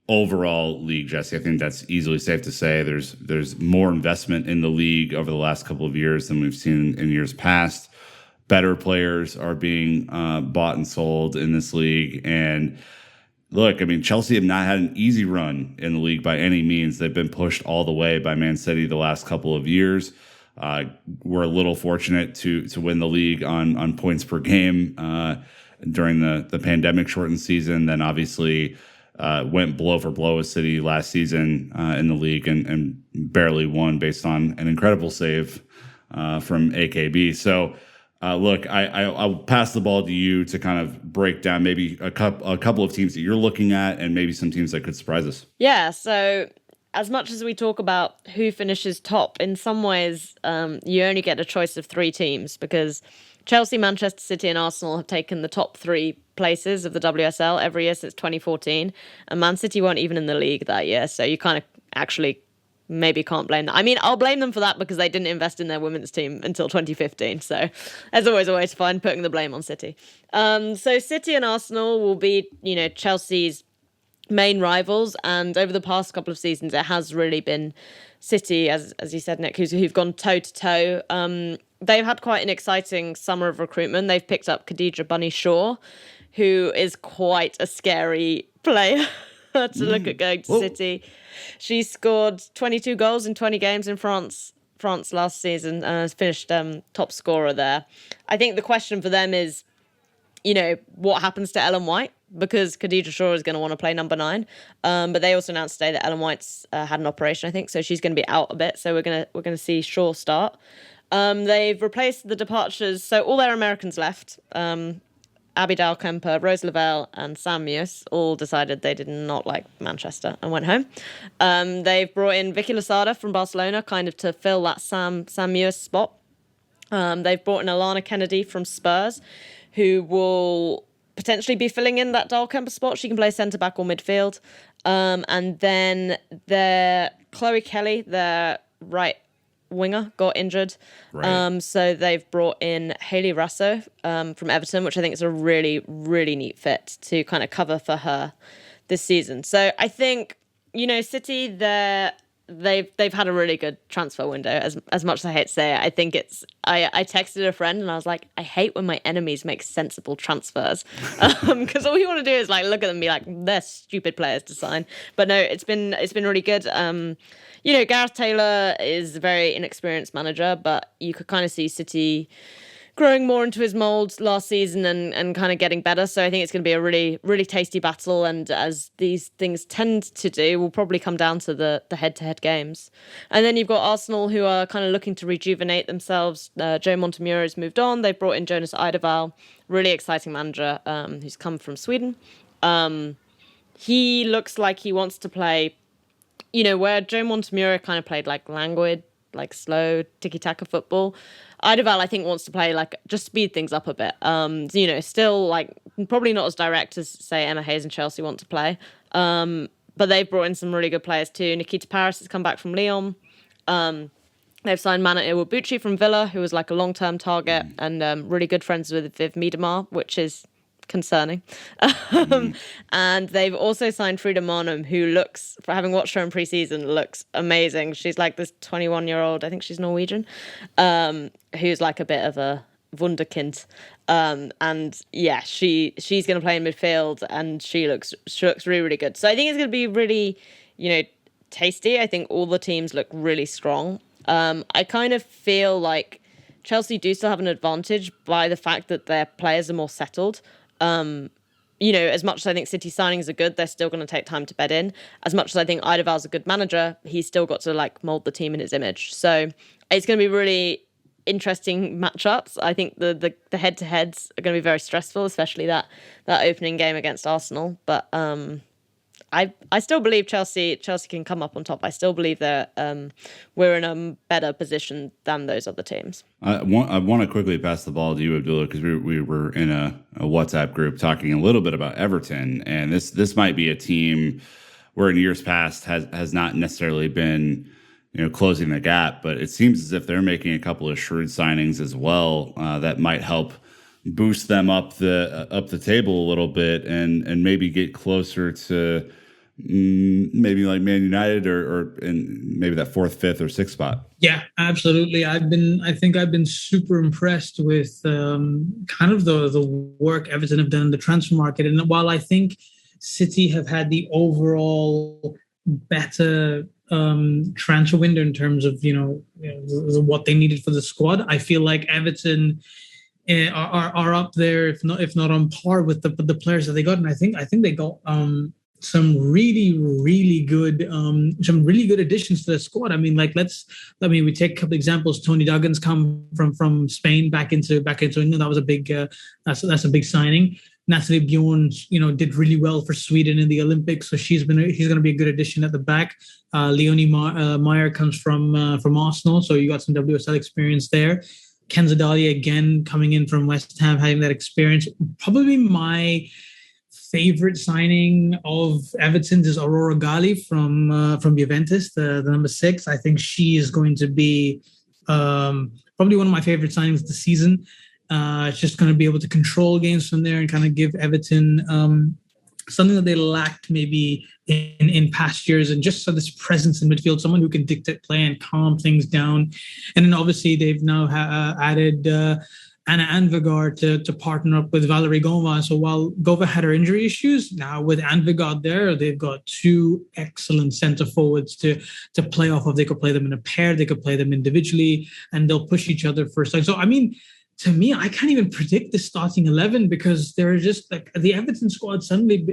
overall league, Jesse. I think that's easily safe to say. There's more investment in the league over the last couple of years than we've seen in years past. Better players are being bought and sold in this league. And look, I mean, Chelsea have not had an easy run in the league by any means. They've been pushed all the way by Man City the last couple of years. We're a little fortunate to win the league on points per game during the pandemic shortened season. Then obviously went blow for blow with City last season in the league and barely won based on an incredible save from AKB. So look, I'll pass the ball to you to kind of break down maybe a couple of teams that you're looking at and maybe some teams that could surprise us. Yeah, so as much as we talk about who finishes top, in some ways, you only get a choice of 3 teams because Chelsea, Manchester City, and Arsenal have taken the top 3 places of the WSL every year since 2014, and Man City weren't even in the league that year, so you kind of actually maybe can't blame them. I mean, I'll blame them for that because they didn't invest in their women's team until 2015, so there's always a way to find putting the blame on City. So City and Arsenal will be, Chelsea's main rivals, and over the past couple of seasons it has really been City, as you said, Nick, who've gone toe to toe. They've had quite an exciting summer of recruitment. They've picked up Khadija Bunny Shaw, who is quite a scary player to look at going to City. She scored 22 goals in 20 games in France last season and has finished top scorer there. I think the question for them is, what happens to Ellen White? Because Khadija Shaw is going to want to play number 9, but they also announced today that Ellen White's had an operation, I think, so she's going to be out a bit. So we're going to see Shaw start. They've replaced the departures, so all their Americans left. Abby Dahlkemper, Rose Lavelle, and Sam Mewis all decided they did not like Manchester and went home. They've brought in Vicky Losada from Barcelona, kind of to fill that Sam Mewis spot. They've brought in Alana Kennedy from Spurs, who will potentially be filling in that Dahlkemper spot. She can play centre-back or midfield. And then Chloe Kelly, their right winger, got injured. Right. So they've brought in Hayley Rasso from Everton, which I think is a really, really neat fit to kind of cover for her this season. So I think, City, they've had a really good transfer window, as much as I hate to say it. I think I texted a friend and I was like, I hate when my enemies make sensible transfers, because all you want to do is like look at them and be like, they're stupid players to sign. But no, it's been really good. Gareth Taylor is a very inexperienced manager, but you could kind of see City growing more into his mould last season and kind of getting better. So I think it's going to be a really, really tasty battle. And as these things tend to do, will probably come down to the head-to-head games. And then you've got Arsenal, who are kind of looking to rejuvenate themselves. Joe Montemurro has moved on. They've brought in Jonas Eideval, really exciting manager who's come from Sweden. He looks like he wants to play, where Joe Montemurro kind of played like languid, like slow tiki-taka football. Eideval, I think, wants to play like just speed things up a bit. Still like probably not as direct as say Emma Hayes and Chelsea want to play. But they've brought in some really good players too. Nikita Paris has come back from Lyon. They've signed Mana Iwabuchi from Villa, who was like a long-term target and really good friends with Viv Miedemar, which is concerning. And they've also signed Frida Marnum, who looks, for having watched her in pre-season, looks amazing. She's like this 21-year-old, I think she's Norwegian, who's like a bit of a wunderkind. And yeah, she's going to play in midfield, and she looks really, really good. So I think it's going to be really, tasty. I think all the teams look really strong. I kind of feel like Chelsea do still have an advantage by the fact that their players are more settled. As much as I think City signings are good, they're still going to take time to bed in. As much as I think Eidevall's a good manager, he's still got to mold the team in his image. So it's going to be really interesting matchups. I think the head-to-heads are going to be very stressful, especially that opening game against Arsenal. But I still believe Chelsea can come up on top. I still believe that we're in a better position than those other teams. I want to quickly pass the ball to you, Abdullah, because we were in a WhatsApp group talking a little bit about Everton, and this might be a team where in years past has not necessarily been closing the gap, but it seems as if they're making a couple of shrewd signings as well that might help boost them up the table a little bit and maybe get closer to maybe like Man United or in maybe that 4th, 5th, or 6th spot. Yeah, absolutely. I think I've been super impressed with kind of the work Everton have done in the transfer market. And while I think City have had the overall better transfer window in terms of what they needed for the squad, I feel like Everton are up there, if not on par with the players that they got. And I think they got some really good additions to the squad. I mean, we take a couple examples. Tony Duggan's come from Spain back into England. That was a big that's a big signing. Natalie Bjorn, did really well for Sweden in the Olympics, so he's going to be a good addition at the back. Leonie Meyer comes from Arsenal, so you got some WSL experience there. Kenza Dahlia again coming in from West Ham, having that experience. Probably my favorite signing of Everton's is Aurora Gali from Juventus, the number 6. I think she is going to be probably one of my favorite signings of the season. It's just going to be able to control games from there and kind of give Everton something that they lacked maybe in past years, and just this presence in midfield, someone who can dictate play and calm things down. And then obviously they've now added Anna Anvegard to partner up with Valerie Gova. So while Gova had her injury issues, now with Anvegard there, they've got 2 excellent centre forwards to play off of. They could play them in a pair, they could play them individually, and they'll push each other first. So I mean, to me, I can't even predict the starting 11 because they're just the Everton squad suddenly,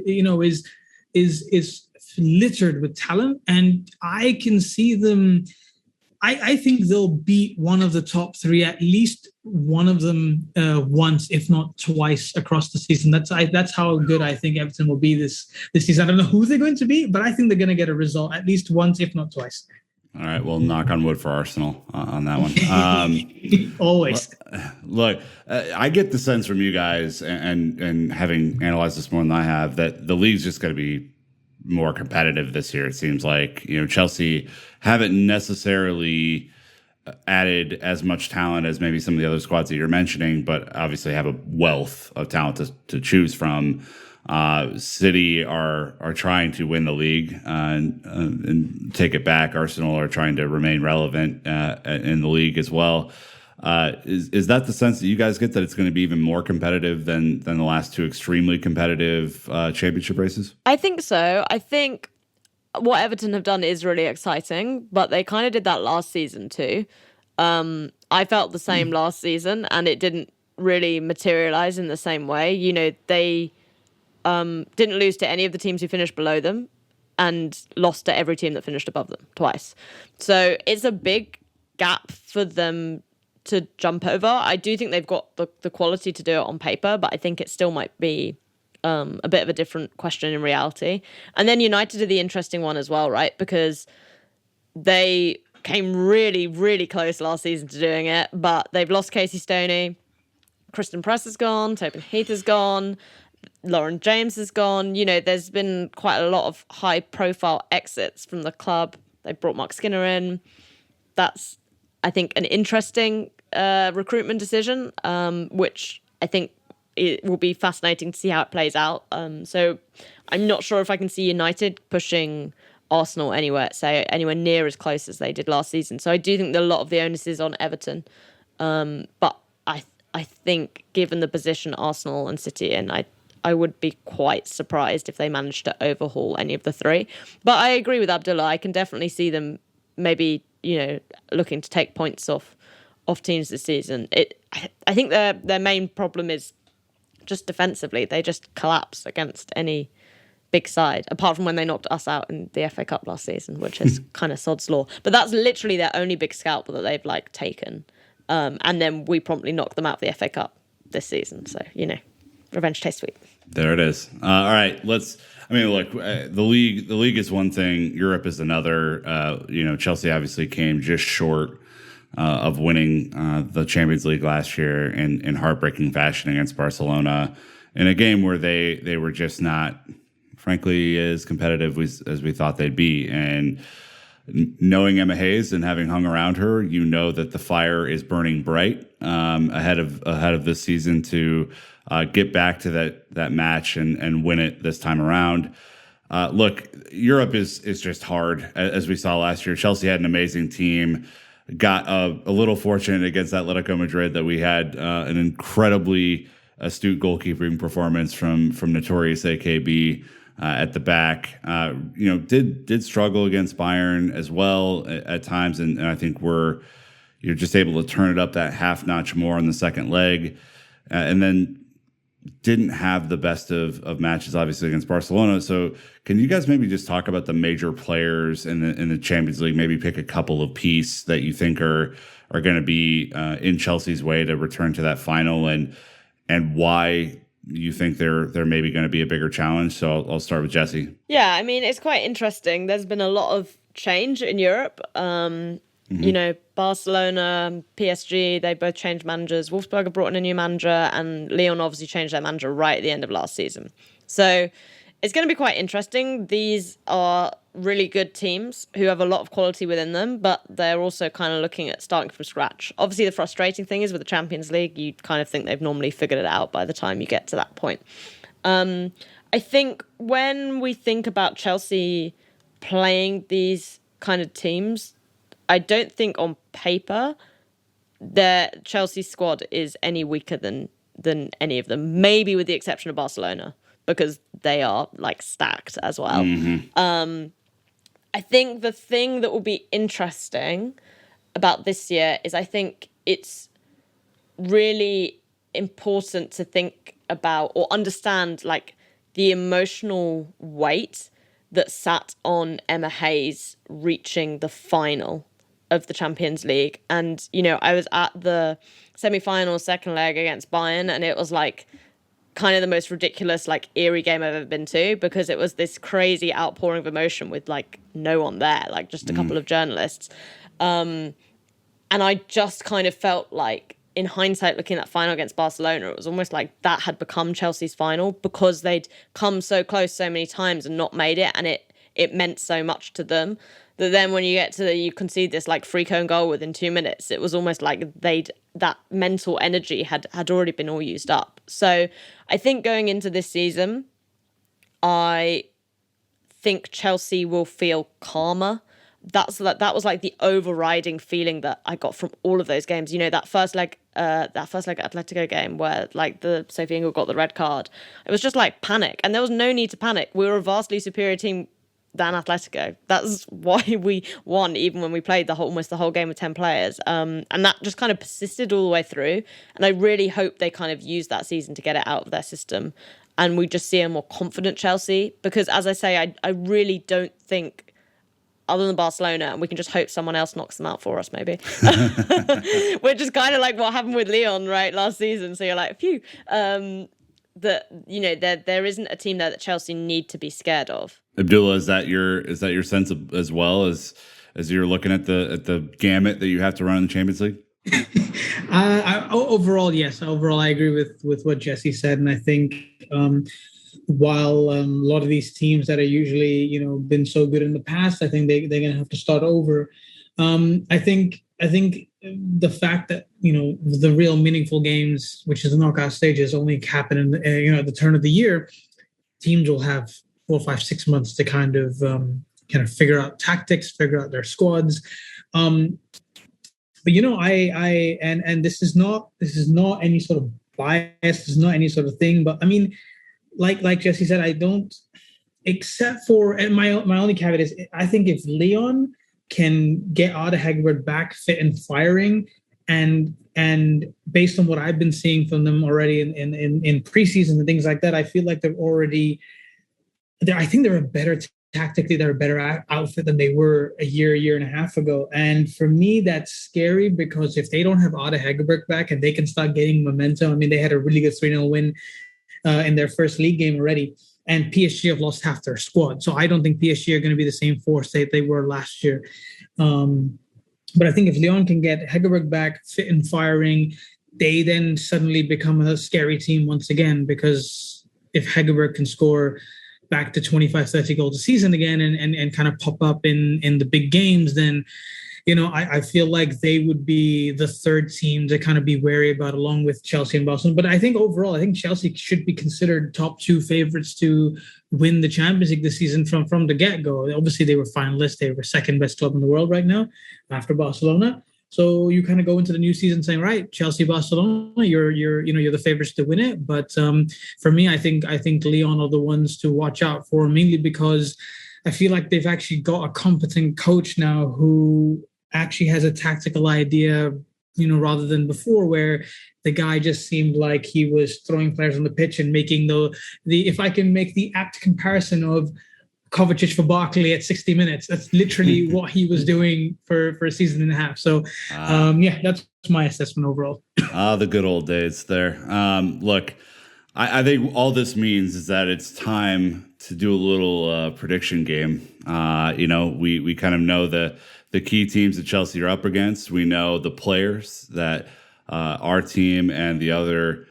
is littered with talent, and I can see them. I think they'll beat one of the top 3, at least one of them once, if not twice, across the season. That's how good I think Everton will be this season. I don't know who they're going to be, but I think they're going to get a result at least once, if not twice. All right, well, knock on wood for Arsenal on that one. Always. Look, I get the sense from you guys, and having analyzed this more than I have, that the league's just going to be more competitive this year. It seems like Chelsea haven't necessarily added as much talent as maybe some of the other squads that you're mentioning, but obviously have a wealth of talent to choose from. City are trying to win the league and take it back. Arsenal are trying to remain relevant in the league as well. Is that the sense that you guys get, that it's going to be even more competitive than the last 2 extremely competitive championship races? I think so. I think what Everton have done is really exciting, but they kind of did that last season too. I felt the same last season, and it didn't really materialize in the same way. They didn't lose to any of the teams who finished below them and lost to every team that finished above them twice. So it's a big gap for them to jump over. I do think they've got the quality to do it on paper, but I think it still might be a bit of a different question in reality. And then United are the interesting one as well, right? Because they came really, really close last season to doing it, but they've lost Casey Stoney. Kristen Press is gone. Tobin Heath is gone. Lauren James is gone. There's been quite a lot of high-profile exits from the club. They brought Mark Skinner in. That's, I think, an interesting recruitment decision, which I think it will be fascinating to see how it plays out. So I'm not sure if I can see United pushing Arsenal anywhere near as close as they did last season. So I do think that a lot of the onus is on Everton. But I I think, given the position Arsenal and City in, I would be quite surprised if they managed to overhaul any of the three. But I agree with Abdullah. I can definitely see them maybe, looking to take points off teams this season. I think their main problem is just defensively. They just collapse against any big side, apart from when they knocked us out in the FA Cup last season, which is kind of sod's law. But that's literally their only big scalp that they've taken. And then we promptly knocked them out of the FA Cup this season. So, revenge tastes sweet. There it is. All right, look, the league is one thing. Europe is another. Chelsea obviously came just short of winning the Champions League last year in heartbreaking fashion against Barcelona in a game where they were just not, frankly, as competitive as we thought they'd be. And knowing Emma Hayes and having hung around her, that the fire is burning bright ahead of this season to get back to that match and win it this time around. Look, Europe is just hard, as we saw last year. Chelsea had an amazing team, got a little fortunate against Atletico Madrid that we had an incredibly astute goalkeeping performance from Notorious AKB at the back. Did struggle against Bayern as well at times, and I think you're just able to turn it up that half notch more on the second leg, and then didn't have the best of matches, obviously, against Barcelona. So can you guys maybe just talk about the major players in the Champions League, maybe pick a couple of pieces that you think are going to be in Chelsea's way to return to that final, and why you think they're maybe going to be a bigger challenge? So I'll start with Jesse. Yeah, I mean, it's quite interesting. There's been a lot of change in Europe. Barcelona, PSG, they both changed managers. Wolfsburg have brought in a new manager, and Lyon obviously changed their manager right at the end of last season. So it's going to be quite interesting. These are really good teams who have a lot of quality within them, but they're also kind of looking at starting from scratch. Obviously, the frustrating thing is with the Champions League, you kind of think they've normally figured it out by the time you get to that point. I think when we think about Chelsea playing these kind of teams, I don't think on paper their Chelsea squad is any weaker than any of them, maybe with the exception of Barcelona, because they are stacked as well. I think the thing that will be interesting about this year is I think it's really important to think about or understand the emotional weight that sat on Emma Hayes reaching the final of the Champions League. And, I was at the semi-final second leg against Bayern, and it was kind of the most ridiculous, eerie game I've ever been to, because it was this crazy outpouring of emotion with no one there, just a couple of journalists. And I just kind of felt in hindsight, looking at that final against Barcelona, it was almost like that had become Chelsea's final, because they'd come so close so many times and not made it, and it meant so much to them that then when you concede this free own goal within 2 minutes, it was almost like that mental energy had already been all used up. So I think going into this season, I think Chelsea will feel calmer. That was the overriding feeling that I got from all of those games. That first leg Atletico game where the Sophie Ingle got the red card. It was just panic, and there was no need to panic. We were a vastly superior team than Atletico. That's why we won, even when we played almost the whole game with 10 players. And that just kind of persisted all the way through. And I really hope they kind of use that season to get it out of their system, and we just see a more confident Chelsea. Because as I say, I really don't think, other than Barcelona, and we can just hope someone else knocks them out for us, maybe. Which is kind of like what happened with Lyon, right, last season. So you're phew. There isn't a team there that Chelsea need to be scared of. Abdullah, is that your sense as well as you're looking at the gamut that you have to run in the Champions League? Overall, yes. Overall, I agree with what Jesse said, and I think while a lot of these teams that are usually been so good in the past, I think they're going to have to start over. I think the fact that the real meaningful games, which is the knockout stages, only happen in at the turn of the year. Teams will have 4, 5, 6 months to kind of figure out tactics, figure out their squads. But and this is not any sort of bias. This is not any sort of thing. But I mean, like Jesse said, I don't. Except for, and my only caveat is, I think if Leon can get Ada Hegerberg back fit and firing, and based on what I've been seeing from them already in preseason and things like that, I feel like they're already there. I think they're a better tactically, they're a better outfit than they were a year and a half ago. And for me, that's scary because if they don't have Ada Hegerberg back and they can start getting momentum, I mean, they had a really good 3-0 win in their first league game already. And PSG have lost half their squad. So I don't think PSG are going to be the same force they were last year. But I think if Lyon can get Hegerberg back, fit and firing, they then suddenly become a scary team once again, because if Hegerberg can score back to 25, 30 goals a season again and kind of pop up in the big games, then, I feel like they would be the third team to kind of be wary about, along with Chelsea and Barcelona. But I think overall, Chelsea should be considered top 2 favorites to win the Champions League this season from the get-go. Obviously, they were finalists. They were second best club in the world right now after Barcelona. So you kind of go into the new season saying, right, Chelsea, Barcelona, you're the favorites to win it. But for me, I think Lyon are the ones to watch out for, mainly because I feel like they've actually got a competent coach now who actually has a tactical idea, rather than before, where the guy just seemed like he was throwing players on the pitch and making the if I can make the apt comparison of Kovacic for Barkley at 60 minutes, that's literally what he was doing for a season and a half. So, that's my assessment overall. The good old days there. Look, I think all this means is that it's time to do a little prediction game. We kind of know the key teams that Chelsea are up against. We know the players that our team and the other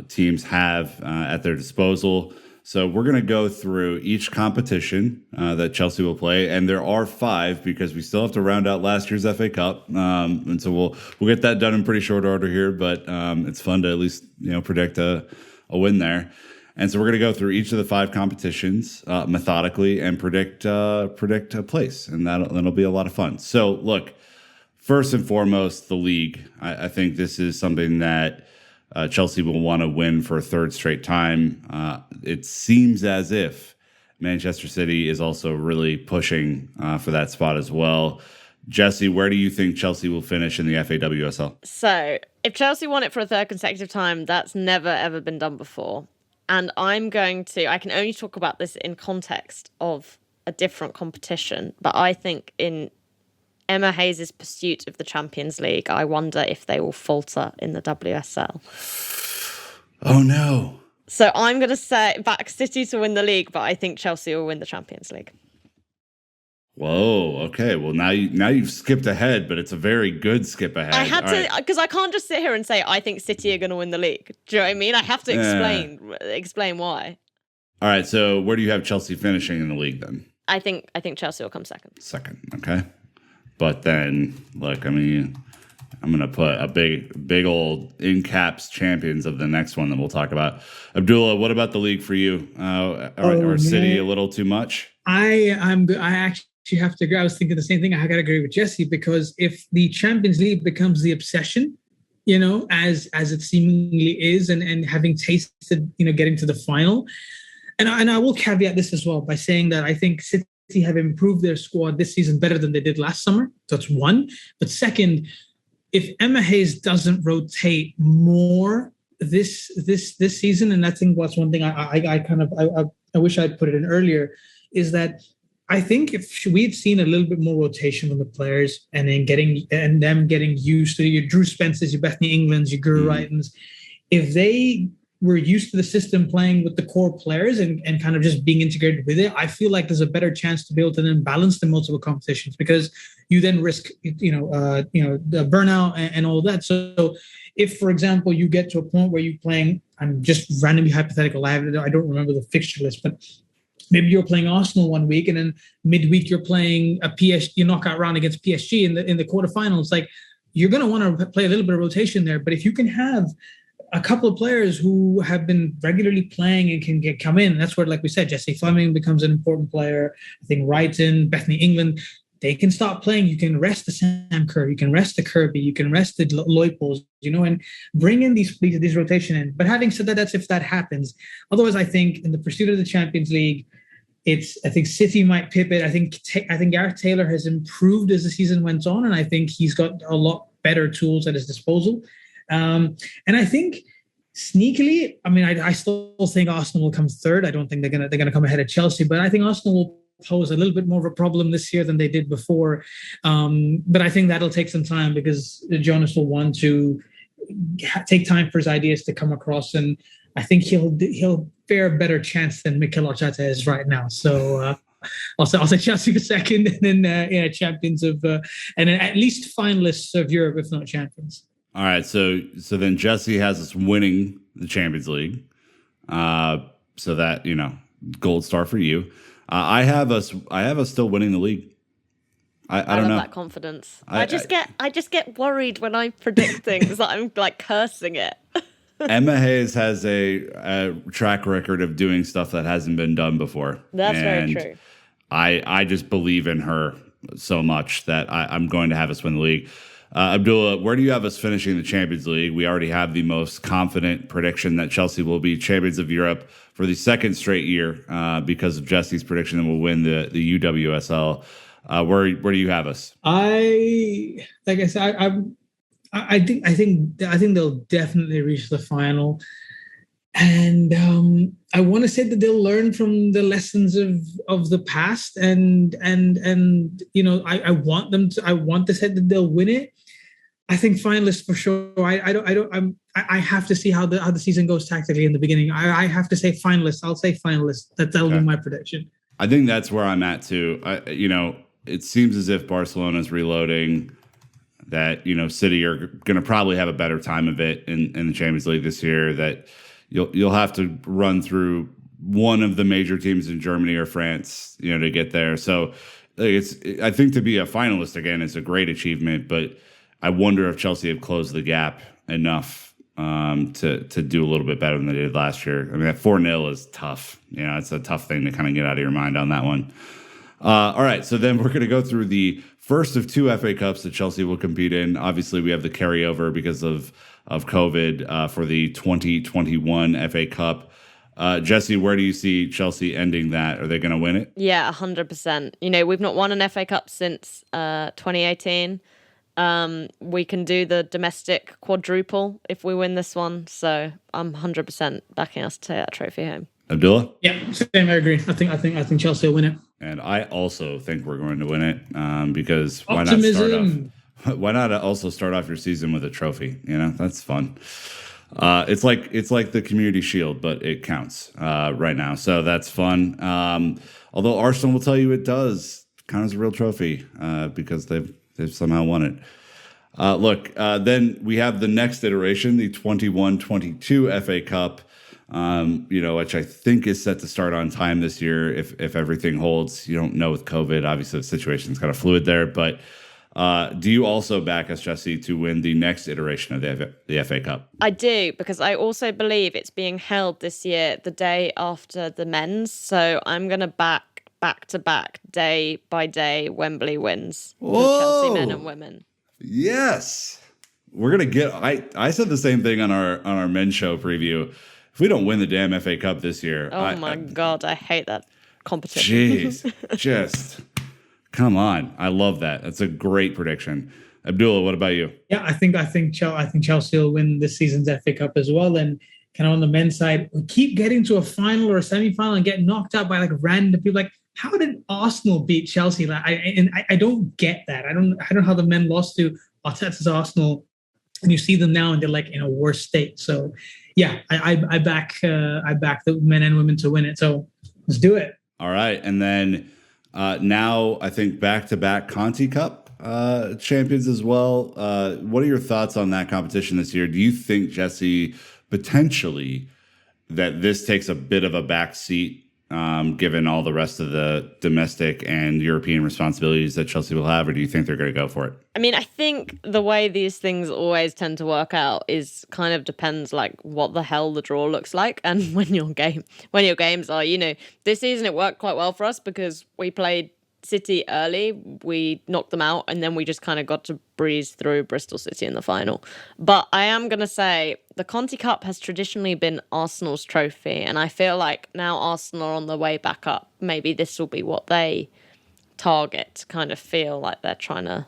teams have at their disposal. So we're going to go through each competition that Chelsea will play, and there are 5 because we still have to round out last year's FA Cup, and so we'll get that done in pretty short order here. But it's fun to at least predict a win there. And so we're going to go through each of the 5 competitions methodically and predict a place, and that'll be a lot of fun. So look, first and foremost, the league. I think this is something that Chelsea will want to win for a third straight time. It seems as if Manchester City is also really pushing for that spot as well. Jesse, where do you think Chelsea will finish in the FAWSL? So if Chelsea won it for a third consecutive time, that's never, ever been done before. And I can only talk about this in context of a different competition, but I think in Emma Hayes' pursuit of the Champions League, I wonder if they will falter in the WSL. Oh, no. So I'm going to say back City to win the league, but I think Chelsea will win the Champions League. Whoa, okay. Well, now you've skipped ahead, but it's a very good skip ahead. I had to, because I can't just sit here and say, I think City are going to win the league. Do you know what I mean? I have to explain why. All right, so where do you have Chelsea finishing in the league then? I think Chelsea will come second. Second, okay. But then, look, I mean, I'm going to put a big old in caps champions of the next one that we'll talk about. Abdullah, what about the league for you? Or City a little too much? I'm good. I actually have to agree. I was thinking the same thing. I got to agree with Jesse, because if the Champions League becomes the obsession, as it seemingly is, and having tasted, getting to the final, and I will caveat this as well by saying that I think City have improved their squad this season better than they did last summer. That's one. But second, if Emma Hayes doesn't rotate more this season, and I think what's one thing I wish I'd put it in earlier, is that I think if we had seen a little bit more rotation from the players, and then them getting used to your Drew Spencers, your Bethany Englands, your Guru Writons, if they were used to the system playing with the core players and kind of just being integrated with it, I feel like there's a better chance to be able to then balance the multiple competitions, because you then risk, the burnout and all that. So if, for example, you get to a point where you're playing, I'm just randomly hypothetical, I don't remember the fixture list, but maybe you're playing Arsenal one week, and then midweek you're playing a PSG knockout round against PSG in the quarterfinals. Like, you're going to want to play a little bit of rotation there. But if you can have a couple of players who have been regularly playing and can come in, that's where, like we said, Jesse Fleming becomes an important player. I think Wrighton, Bethany England, they can start playing. You can rest the Sam Kerr, you can rest the Kirby, you can rest the Leupolz, and bring in these rotation in. But having said that, that's if that happens. Otherwise, I think in the pursuit of the Champions League, I think City might pip it. I think Gareth Taylor has improved as the season went on, and I think he's got a lot better tools at his disposal. And I think sneakily, I mean, I still think Arsenal will come third. I don't think they're gonna come ahead of Chelsea, but I think Arsenal will pose a little bit more of a problem this year than they did before. But I think that'll take some time because Jonas will want to take time for his ideas to come across, and I think he'll bear a better chance than Mikel Arteta is right now. So I'll say Chelsea for second, and then champions of, and then at least finalists of Europe, if not champions. All right, so then Jesse has us winning the Champions League, so that gold star for you. I have us still winning the league. I don't know that confidence. I just get worried when I predict things that I'm like cursing it. Emma Hayes has a track record of doing stuff that hasn't been done before. That's very true. I just believe in her so much that I'm going to have us win the league. Abdullah, where do you have us finishing the Champions League? We already have the most confident prediction that Chelsea will be champions of Europe for the second straight year because of Jesse's prediction that we'll win the UWSL. Where do you have us? I think they'll definitely reach the final, and I want to say that they'll learn from the lessons of the past, and I want to say that they'll win it. I think finalists for sure. I have to see how the season goes tactically in the beginning. I have to say finalists. I'll say finalists. That'll be my prediction. I think that's where I'm at too. It seems as if Barcelona's reloading. That City are going to probably have a better time of it in the Champions League this year. That you'll have to run through one of the major teams in Germany or France, to get there. So I think to be a finalist again is a great achievement, but I wonder if Chelsea have closed the gap enough to do a little bit better than they did last year. I mean, that 4-0 is tough. It's a tough thing to kind of get out of your mind on that one. All right, so then we're going to go through the first of two FA Cups that Chelsea will compete in. Obviously, we have the carryover because of COVID for the 2021 FA Cup. Jesse, where do you see Chelsea ending that? Are they going to win it? Yeah, 100%. We've not won an FA Cup since 2018. We can do the domestic quadruple if we win this one. So I'm 100% backing us to take that trophy home. Abdullah? Yeah, same. I agree. I think Chelsea will win it. And I also think we're going to win it because Optimism. why not also start off your season with a trophy? That's fun. It's like the Community Shield, but it counts right now. So that's fun. Although Arsenal will tell you it does count as a real trophy because they've somehow won it. Then we have the next iteration, the 21-22 FA Cup. Which I think is set to start on time this year if everything holds. You don't know with COVID. Obviously, the situation's kind of fluid there. But do you also back us, Jesse, to win the next iteration of the FA Cup? I do, because I also believe it's being held this year the day after the men's. So I'm going to back to back, day by day, Wembley wins for Chelsea men and women. Yes. We're going to get... I said the same thing on our men's show preview. If we don't win the damn FA Cup this year... Oh my God, I hate that competition. Jeez, just come on. I love that. That's a great prediction. Abdullah, what about you? Yeah, I think Chelsea will win this season's FA Cup as well. And kind of on the men's side, we keep getting to a final or a semi-final and get knocked out by like random people. Like, how did Arsenal beat Chelsea? I don't get that. I don't know how the men lost to Arteta's Arsenal, and you see them now and they're like in a worse state. So yeah, I back the men and women to win it. So let's do it. All right, and then now I think back-to-back Conti Cup champions as well. What are your thoughts on that competition this year? Do you think, Jesse, potentially that this takes a bit of a back seat given all the rest of the domestic and European responsibilities that Chelsea will have, or do you think they're going to go for it? I mean, I think the way these things always tend to work out is kind of depends like what the hell the draw looks like and when your games are. This season it worked quite well for us because we played City early, we knocked them out, and then we just kind of got to breeze through Bristol City in the final. But I am going to say the Conti Cup has traditionally been Arsenal's trophy, and I feel like now Arsenal are on the way back up. Maybe this will be what they target to kind of feel like they're trying to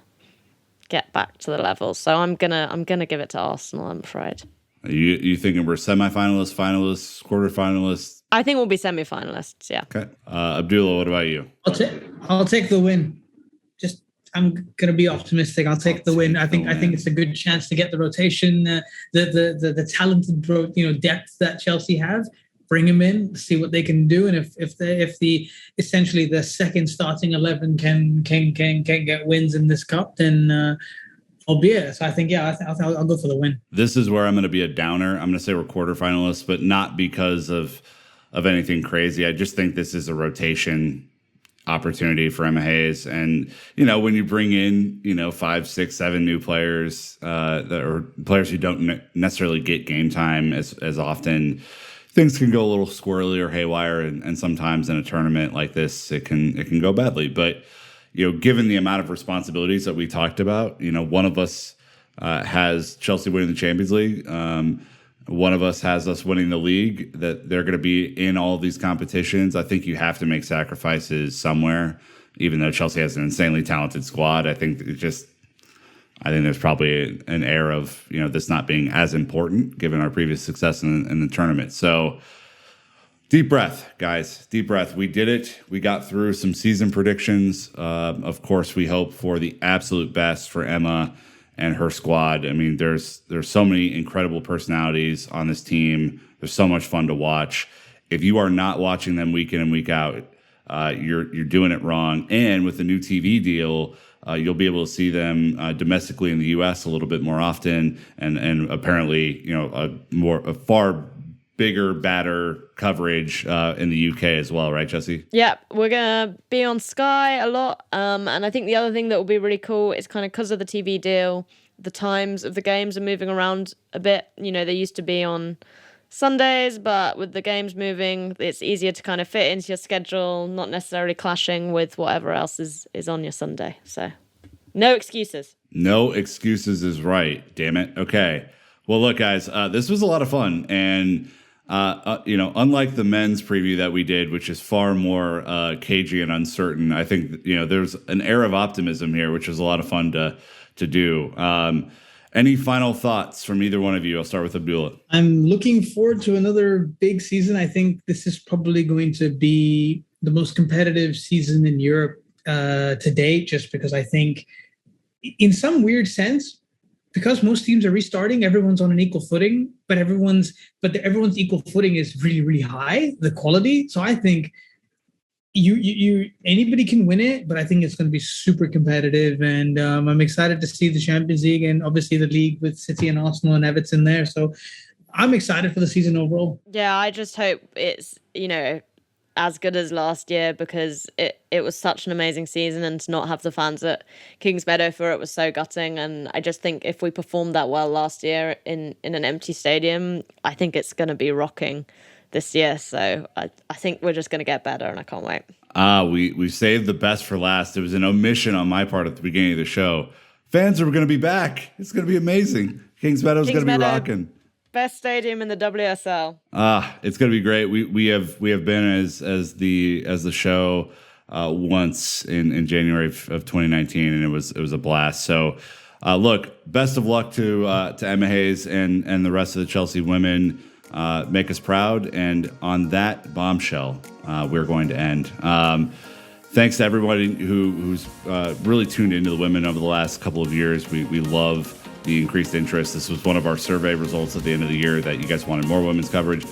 get back to the level. So I'm gonna give it to Arsenal, I'm afraid. You thinking we're semifinalists, finalists, quarterfinalists? I think we'll be semi-finalists, yeah. Okay. Abdullah, what about you? I'll take the win. Just I'm gonna be optimistic. I'll take the win. I think it's a good chance to get the rotation, the talented depth that Chelsea have. Bring them in, see what they can do, and if the essentially the second starting 11 can get wins in this cup, then albeit. So I think I'll go for the win. This is where I'm going to be a downer. I'm going to say we're quarterfinalists, but not because of anything crazy. I just think this is a rotation opportunity for Emma Hayes, and when you bring in 5, 6, 7 new players that are players who don't necessarily get game time as often. Things can go a little squirrely or haywire, and sometimes in a tournament like this, it can go badly. But given the amount of responsibilities that we talked about, one of us has Chelsea winning the Champions League. One of us has us winning the league. That they're going to be in all of these competitions. I think you have to make sacrifices somewhere. Even though Chelsea has an insanely talented squad, I think there's probably an air of this not being as important given our previous success in the tournament. So deep breath, guys. Deep breath. We did it. We got through some season predictions. Of course, we hope for the absolute best for Emma and her squad. I mean, there's so many incredible personalities on this team. There's so much fun to watch. If you are not watching them week in and week out, you're doing it wrong. And with the new TV deal, you'll be able to see them domestically in the U.S. a little bit more often, and apparently, a far bigger, badder coverage in the U.K. as well, right, Jesse? Yeah, we're gonna be on Sky a lot, and I think the other thing that will be really cool is kind of because of the TV deal, the times of the games are moving around a bit. They used to be on Sundays, but with the games moving, it's easier to kind of fit into your schedule, not necessarily clashing with whatever else is on your Sunday. So no excuses. No excuses is right. Damn it. Okay. Well, look, guys, this was a lot of fun. And, unlike the men's preview that we did, which is far more cagey and uncertain, I think, there's an air of optimism here, which is a lot of fun to do. Any final thoughts from either one of you? I'll start with Abdullah. I'm looking forward to another big season. I think this is probably going to be the most competitive season in Europe to date, just because I think in some weird sense, because most teams are restarting, everyone's on an equal footing, but everyone's equal footing is really, really high, the quality. So I think you anybody can win it, but I think it's going to be super competitive, and I'm excited to see the Champions League and obviously the league with City and Arsenal and Everton there. So I'm excited for the season overall. Yeah, I just hope it's as good as last year, because it was such an amazing season, and to not have the fans at Kings Meadow for it was so gutting. And I just think if we performed that well last year in an empty stadium, I think it's going to be rocking this year. So I think we're just going to get better, and I can't wait. We saved the best for last. It was an omission on my part at the beginning of the show. Fans are going to be back. It's going to be amazing. Kings Meadow is going to be rocking. Best stadium in the WSL. It's going to be great. We have been as the show once in January of 2019, and it was a blast. So look, best of luck to Emma Hayes and the rest of the Chelsea women. Make us proud. And on that bombshell, we're going to end. Thanks to everybody who's really tuned into the women over the last couple of years. We love the increased interest. This was one of our survey results at the end of the year that you guys wanted more women's coverage.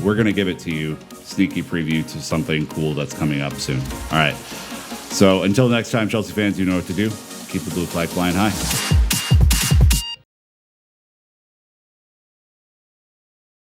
We're going to give it to you. Sneaky preview to something cool that's coming up soon. All right. So until next time, Chelsea fans, you know what to do. Keep the blue flag flying high.